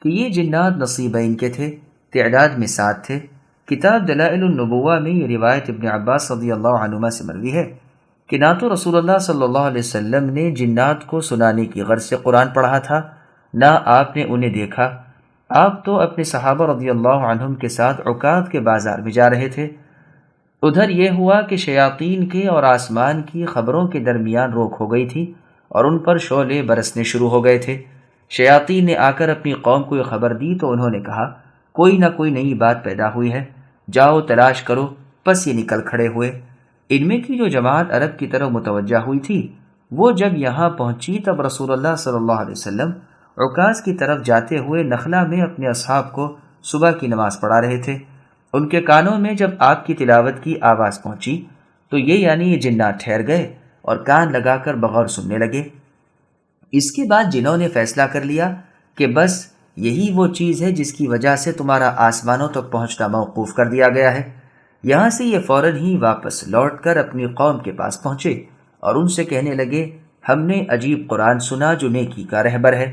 کہ یہ جنات نصیبین کے تھے، تعداد میں 7 تھے۔ کتاب دلائل النبوہ میں یہ روایت ابن عباس رضی اللہ عنہما سے مروی ہے کہ نہ تو رسول اللہ صلی اللہ علیہ وسلم نے جنات کو سنانے کی غرض سے قرآن پڑھا تھا، نہ آپ نے انہیں دیکھا، آپ تو اپنے صحابہ رضی اللہ عنہم کے ساتھ عکاظ کے بازار میں جا رہے تھے۔ ادھر یہ ہوا کہ شیاطین کے اور آسمان کی خبروں کے درمیان روک ہو گئی تھی اور ان پر شعلے برسنے شروع ہو گئے تھے۔ شیاطین نے آ کر اپنی قوم کو یہ خبر دی تو انہوں نے کہا کوئی نہ کوئی نئی بات پیدا ہوئی ہے، جاؤ تلاش کرو۔ پس یہ نکل کھڑے ہوئے۔ ان میں کی جو جماعت عرب کی طرف متوجہ ہوئی تھی، وہ جب یہاں پہنچی تب رسول اللہ صلی اللہ علیہ وسلم عکاظ کی طرف جاتے ہوئے نخلا میں اپنے اصحاب کو صبح کی نماز پڑھا رہے تھے۔ ان کے کانوں میں جب آپ کی تلاوت کی آواز پہنچی تو یہ جنات ٹھہر گئے اور کان لگا کر بغور سننے لگے۔ اس کے بعد جنہوں نے فیصلہ کر لیا کہ بس یہی وہ چیز ہے جس کی وجہ سے تمہارا آسمانوں تک پہنچنا موقوف کر دیا گیا ہے، یہاں سے یہ فوراً ہی واپس لوٹ کر اپنی قوم کے پاس پہنچے اور ان سے کہنے لگے ہم نے عجیب قرآن سنا جو نیکی کا رہبر ہے،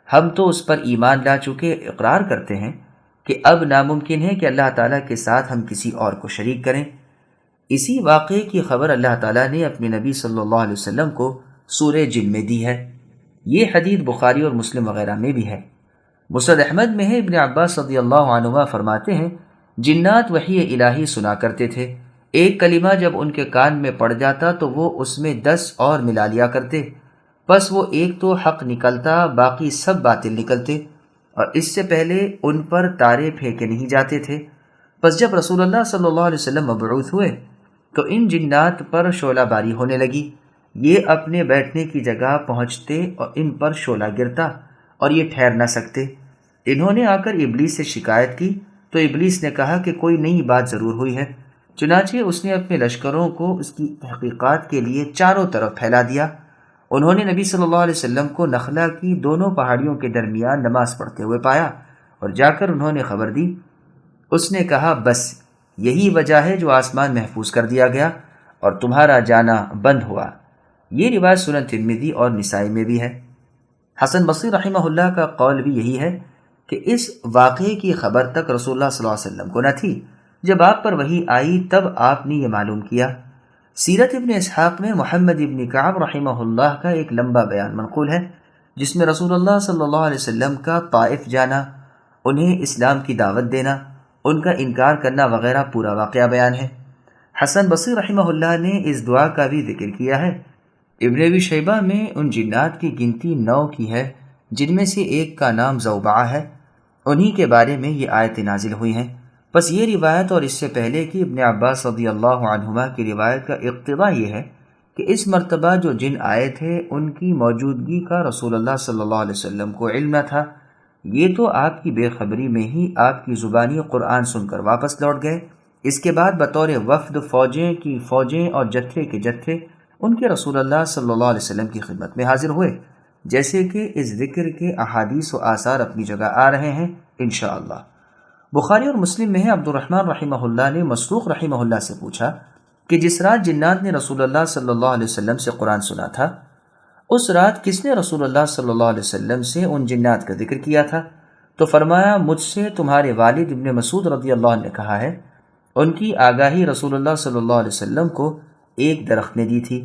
ہم تو اس پر ایمان لا چکے، اقرار کرتے ہیں کہ اب ناممکن ہے کہ اللہ تعالیٰ کے ساتھ ہم کسی اور کو شریک کریں۔ اسی واقعے کی خبر اللہ تعالیٰ نے اپنے نبی صلی اللہ علیہ وسلم کو سورہ جن میں دی ہے۔ یہ حدیث بخاری اور مسلم وغیرہ میں بھی ہے۔ مسند احمد میں ہے، ابن عباس رضی اللہ عنہما فرماتے ہیں جنات وحی الہی سنا کرتے تھے، ایک کلمہ جب ان کے کان میں پڑ جاتا تو وہ اس میں 10 اور ملا لیا کرتے، بس وہ ایک تو حق نکلتا، باقی سب باطل نکلتے، اور اس سے پہلے ان پر تارے پھینکے نہیں جاتے تھے۔ پس جب رسول اللہ صلی اللہ علیہ وسلم مبعوث ہوئے تو ان جنات پر شعلہ باری ہونے لگی، یہ اپنے بیٹھنے کی جگہ پہنچتے اور ان پر شعلہ گرتا اور یہ ٹھہر نہ سکتے۔ انہوں نے آ کر ابلیس سے شکایت کی تو ابلیس نے کہا کہ کوئی نئی بات ضرور ہوئی ہے، چنانچہ اس نے اپنے لشکروں کو اس کی تحقیقات کے لیے چاروں طرف پھیلا دیا۔ انہوں نے نبی صلی اللہ علیہ وسلم کو نخلا کی دونوں پہاڑیوں کے درمیان نماز پڑھتے ہوئے پایا اور جا کر انہوں نے خبر دی۔ اس نے کہا بس یہی وجہ ہے جو آسمان محفوظ کر دیا گیا اور تمہارا جانا بند ہوا۔ یہ روایت سنن ترمذی اور نسائی میں بھی ہے۔ حسن بصری رحمہ اللہ کا قول بھی یہی ہے کہ اس واقعے کی خبر تک رسول اللہ صلی اللہ علیہ وسلم کو نہ تھی، جب آپ پر وحی آئی تب آپ نے یہ معلوم کیا۔ سیرت ابن اسحاق میں محمد ابن کعب رحمہ اللہ کا ایک لمبا بیان منقول ہے جس میں رسول اللہ صلی اللہ علیہ وسلم کا طائف جانا، انہیں اسلام کی دعوت دینا، ان کا انکار کرنا وغیرہ پورا واقعہ بیان ہے۔ حسن بصری رحمہ اللہ نے اس دعا کا بھی ذکر کیا ہے۔ ابن ابی شیبہ میں ان جنات کی گنتی 9 کی ہے، جن میں سے ایک کا نام زوبعہ ہے، انہی کے بارے میں یہ آیتیں نازل ہوئی ہیں۔ بس یہ روایت اور اس سے پہلے کی ابن عباس رضی اللہ عنہما کی روایت کا اقتضا یہ ہے کہ اس مرتبہ جو جن آئے تھے ان کی موجودگی کا رسول اللہ صلی اللہ علیہ وسلم کو علم نہ تھا، یہ تو آپ کی بے خبری میں ہی آپ کی زبانی قرآن سن کر واپس لوٹ گئے۔ اس کے بعد بطور وفد فوجیں کی فوجیں اور جتھے کے جتھے ان کے رسول اللہ صلی اللہ علیہ وسلم کی خدمت میں حاضر ہوئے، جیسے کہ اس ذکر کے احادیث و آثار اپنی جگہ آ رہے ہیں انشاءاللہ۔ بخاری اور مسلم میں ہے، عبد الرحمن رحمہ اللہ نے مسروق رحمہ اللہ سے پوچھا کہ جس رات جنات نے رسول اللہ صلی اللہ علیہ وسلم سے قرآن سنا تھا اس رات کس نے رسول اللہ صلی اللہ علیہ وسلم سے ان جنات کا ذکر کیا تھا؟ تو فرمایا مجھ سے تمہارے والد ابن مسعود رضی اللہ عنہ نے کہا ہے۔ ان کی آگاہی رسول اللہ صلی اللہ علیہ وسلم کو ایک درخت نے دی تھی۔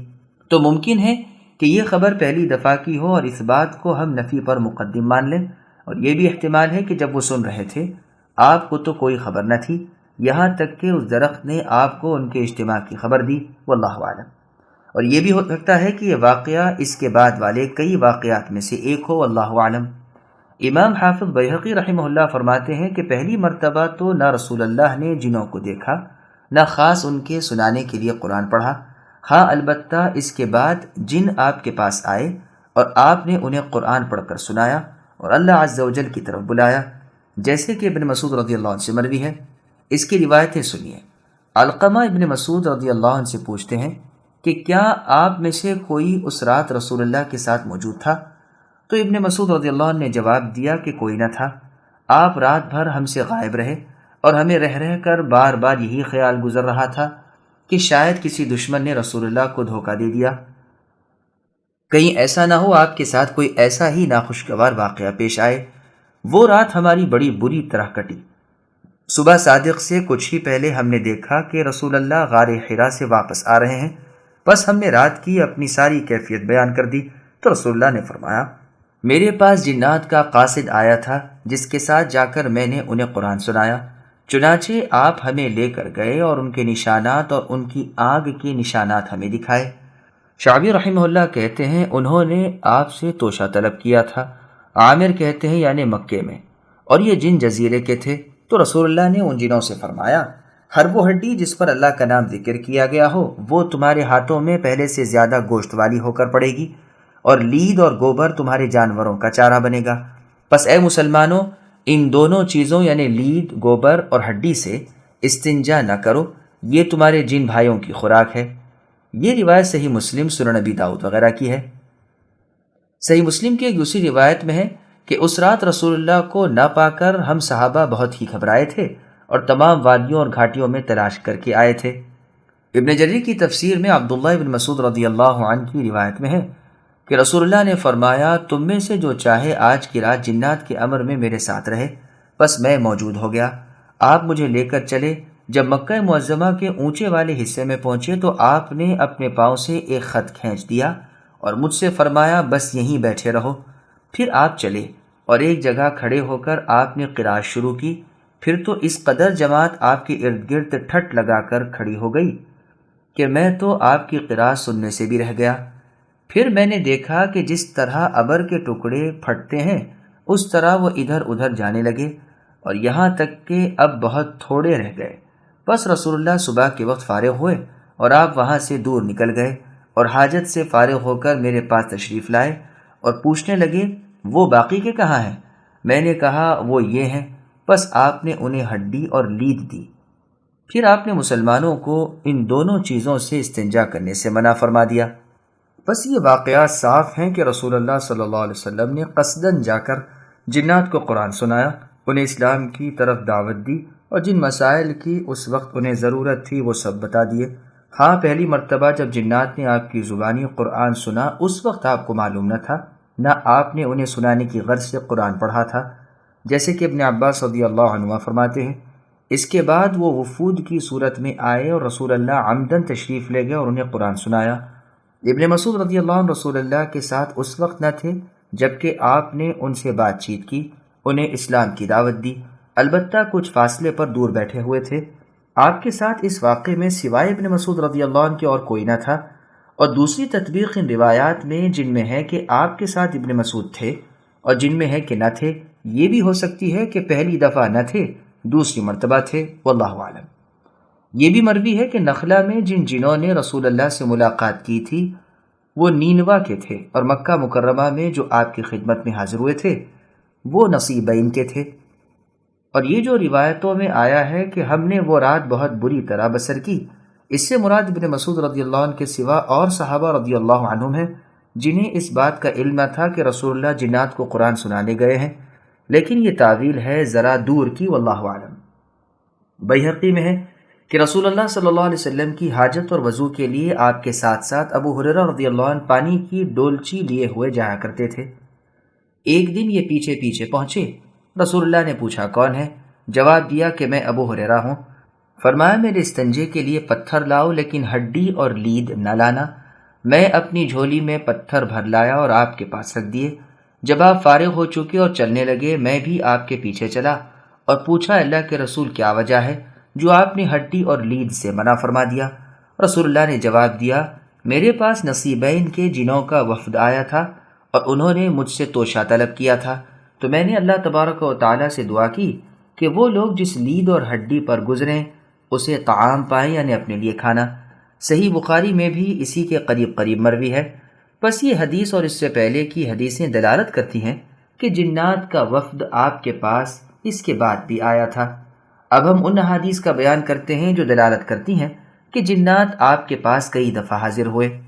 تو ممکن ہے کہ یہ خبر پہلی دفعہ کی ہو اور اس بات کو ہم نفی پر مقدم مان لیں، اور یہ بھی احتمال ہے کہ جب وہ سن رہے تھے آپ کو تو کوئی خبر نہ تھی، یہاں تک کہ اس درخت نے آپ کو ان کے اجتماع کی خبر دی، واللہ اعلم۔ اور یہ بھی ہو سکتا ہے کہ یہ واقعہ اس کے بعد والے کئی واقعات میں سے ایک ہو، واللہ اعلم۔ امام حافظ بیہقی رحمہ اللہ فرماتے ہیں کہ پہلی مرتبہ تو نہ رسول اللہ نے جنوں کو دیکھا، نہ خاص ان کے سنانے کے لیے قرآن پڑھا، ہاں البتہ اس کے بعد جن آپ کے پاس آئے اور آپ نے انہیں قرآن پڑھ کر سنایا اور اللہ عز و جل کی طرف بلایا، جیسے کہ ابن مسعود رضی اللہ عنہ سے مروی ہے۔ اس کی روایتیں سنیے۔ علقمہ ابن مسعود رضی اللہ عنہ سے پوچھتے ہیں کہ کیا آپ میں سے کوئی اس رات رسول اللہ کے ساتھ موجود تھا؟ تو ابن مسعود رضی اللہ عنہ نے جواب دیا کہ کوئی نہ تھا، آپ رات بھر ہم سے غائب رہے اور ہمیں رہ کر بار بار یہی خیال گزر رہا تھا کہ شاید کسی دشمن نے رسول اللہ کو دھوکہ دے دیا، کہیں ایسا نہ ہو آپ کے ساتھ کوئی ایسا ہی ناخوشگوار واقعہ پیش آئے۔ وہ رات ہماری بڑی بری طرح کٹی۔ صبح صادق سے کچھ ہی پہلے ہم نے دیکھا کہ رسول اللہ غار حرا سے واپس آ رہے ہیں، بس ہم نے رات کی اپنی ساری کیفیت بیان کر دی تو رسول اللہ نے فرمایا میرے پاس جنات کا قاصد آیا تھا جس کے ساتھ جا کر میں نے انہیں قرآن سنایا، چنانچہ آپ ہمیں لے کر گئے اور ان کے نشانات اور ان کی آگ کے نشانات ہمیں دکھائے۔ شعبی رحمہ اللہ کہتے ہیں انہوں نے آپ سے توشہ طلب کیا تھا، عامر کہتے ہیں یعنی مکے میں، اور یہ جن جزیرے کے تھے۔ تو رسول اللہ نے ان جنوں سے فرمایا ہر وہ ہڈی جس پر اللہ کا نام ذکر کیا گیا ہو وہ تمہارے ہاتھوں میں پہلے سے زیادہ گوشت والی ہو کر پڑے گی، اور لید اور گوبر تمہارے جانوروں کا چارہ بنے گا۔ پس اے مسلمانوں، ان دونوں چیزوں یعنی لید، گوبر اور ہڈی سے استنجا نہ کرو، یہ تمہارے جن بھائیوں کی خوراک ہے۔ یہ روایت صحیح مسلم، سنن نبی داؤد وغیرہ کی ہے۔ صحیح مسلم کی ایک دوسری روایت میں ہے کہ اس رات رسول اللہ کو نہ پا کر ہم صحابہ بہت ہی گھبرائے تھے اور تمام وادیوں اور گھاٹیوں میں تلاش کر کے آئے تھے۔ ابن جریر کی تفسیر میں عبداللہ بن مسعود رضی اللہ عنہ کی روایت میں ہے کہ رسول اللہ نے فرمایا تم میں سے جو چاہے آج کی رات جنات کے امر میں میرے ساتھ رہے، بس میں موجود ہو گیا۔ آپ مجھے لے کر چلے۔ جب مکہ معظمہ کے اونچے والے حصے میں پہنچے تو آپ نے اپنے پاؤں سے ایک خط کھینچ دیا اور مجھ سے فرمایا بس یہیں بیٹھے رہو۔ پھر آپ چلے اور ایک جگہ کھڑے ہو کر آپ نے قرات شروع کی۔ پھر تو اس قدر جماعت آپ کے ارد گرد ٹھٹ لگا کر کھڑی ہو گئی کہ میں تو آپ کی قرات سننے سے بھی رہ گیا۔ پھر میں نے دیکھا کہ جس طرح ابر کے ٹکڑے پھٹتے ہیں اس طرح وہ ادھر ادھر جانے لگے، اور یہاں تک کہ اب بہت تھوڑے رہ گئے۔ بس رسول اللہ صبح کے وقت فارغ ہوئے اور آپ وہاں سے دور نکل گئے اور حاجت سے فارغ ہو کر میرے پاس تشریف لائے اور پوچھنے لگے وہ باقی کے کہاں ہیں؟ میں نے کہا وہ یہ ہیں۔ بس آپ نے انہیں ہڈی اور لید دی۔ پھر آپ نے مسلمانوں کو ان دونوں چیزوں سے استنجا کرنے سے منع فرما دیا۔ بس یہ واقعات صاف ہیں کہ رسول اللہ صلی اللہ علیہ وسلم نے قصداً جا کر جنات کو قرآن سنایا، انہیں اسلام کی طرف دعوت دی اور جن مسائل کی اس وقت انہیں ضرورت تھی وہ سب بتا دیے۔ ہاں پہلی مرتبہ جب جنات نے آپ کی زبانی قرآن سنا اس وقت آپ کو معلوم نہ تھا، نہ آپ نے انہیں سنانے کی غرض سے قرآن پڑھا تھا، جیسے کہ ابن عباس رضی اللہ عنہ فرماتے ہیں۔ اس کے بعد وہ وفود کی صورت میں آئے اور رسول اللہ عمدن تشریف لے گئے اور انہیں قرآن سنایا۔ ابن مسعود رضی اللہ عنہ رسول اللہ کے ساتھ اس وقت نہ تھے جبکہ آپ نے ان سے بات چیت کی، انہیں اسلام کی دعوت دی، البتہ کچھ فاصلے پر دور بیٹھے ہوئے تھے۔ آپ کے ساتھ اس واقعے میں سوائے ابن مسعود رضی اللہ عنہ کے اور کوئی نہ تھا، اور دوسری تطبیق ان روایات میں جن میں ہے کہ آپ کے ساتھ ابن مسعود تھے اور جن میں ہے کہ نہ تھے، یہ بھی ہو سکتی ہے کہ پہلی دفعہ نہ تھے، دوسری مرتبہ تھے، واللہ اعلم۔ یہ بھی مروی ہے کہ نخلا میں جن جنوں نے رسول اللہ سے ملاقات کی تھی وہ نینوا کے تھے، اور مکہ مکرمہ میں جو آپ کی خدمت میں حاضر ہوئے تھے وہ نصیبین کے تھے۔ اور یہ جو روایتوں میں آیا ہے کہ ہم نے وہ رات بہت بری طرح بسر کی، اس سے مراد ابن مسعود رضی اللہ عنہ کے سوا اور صحابہ رضی اللہ عنہم ہیں جنہیں اس بات کا علم نہ تھا کہ رسول اللہ جنات کو قرآن سنانے گئے ہیں، لیکن یہ تعویل ہے ذرا دور کی، واللہ اعلم۔ بیہقی میں ہے کہ رسول اللہ صلی اللہ علیہ وسلم کی حاجت اور وضو کے لیے آپ کے ساتھ ساتھ ابو ہریرہ رضی اللہ عنہ پانی کی ڈولچی لیے ہوئے جایا کرتے تھے۔ ایک دن یہ پیچھے پیچھے پہنچے۔ رسول اللہ نے پوچھا کون ہے؟ جواب دیا کہ میں ابو ہریرہ ہوں۔ فرمایا میرے استنجے کے لیے پتھر لاؤ لیکن ہڈی اور لید نہ لانا۔ میں اپنی جھولی میں پتھر بھر لایا اور آپ کے پاس رکھ دیے۔ جب آپ فارغ ہو چکے اور چلنے لگے میں بھی آپ کے پیچھے چلا اور پوچھا اللہ کے رسول کیا وجہ ہے جو آپ نے ہڈی اور لید سے منع فرما دیا؟ رسول اللہ نے جواب دیا میرے پاس نصیبین کے جنوں کا وفد آیا تھا اور انہوں نے مجھ سے توشہ طلب کیا تھا، تو میں نے اللہ تبارک و تعالیٰ سے دعا کی کہ وہ لوگ جس لید اور ہڈی پر گزریں اسے طعام پائیں یعنی اپنے لیے کھانا۔ صحیح بخاری میں بھی اسی کے قریب قریب مروی ہے۔ بس یہ حدیث اور اس سے پہلے کی حدیثیں دلالت کرتی ہیں کہ جنات کا وفد آپ کے پاس اس کے بعد بھی آیا تھا۔ اب ہم ان احادیث کا بیان کرتے ہیں جو دلالت کرتی ہیں کہ جنات آپ کے پاس کئی دفعہ حاضر ہوئے۔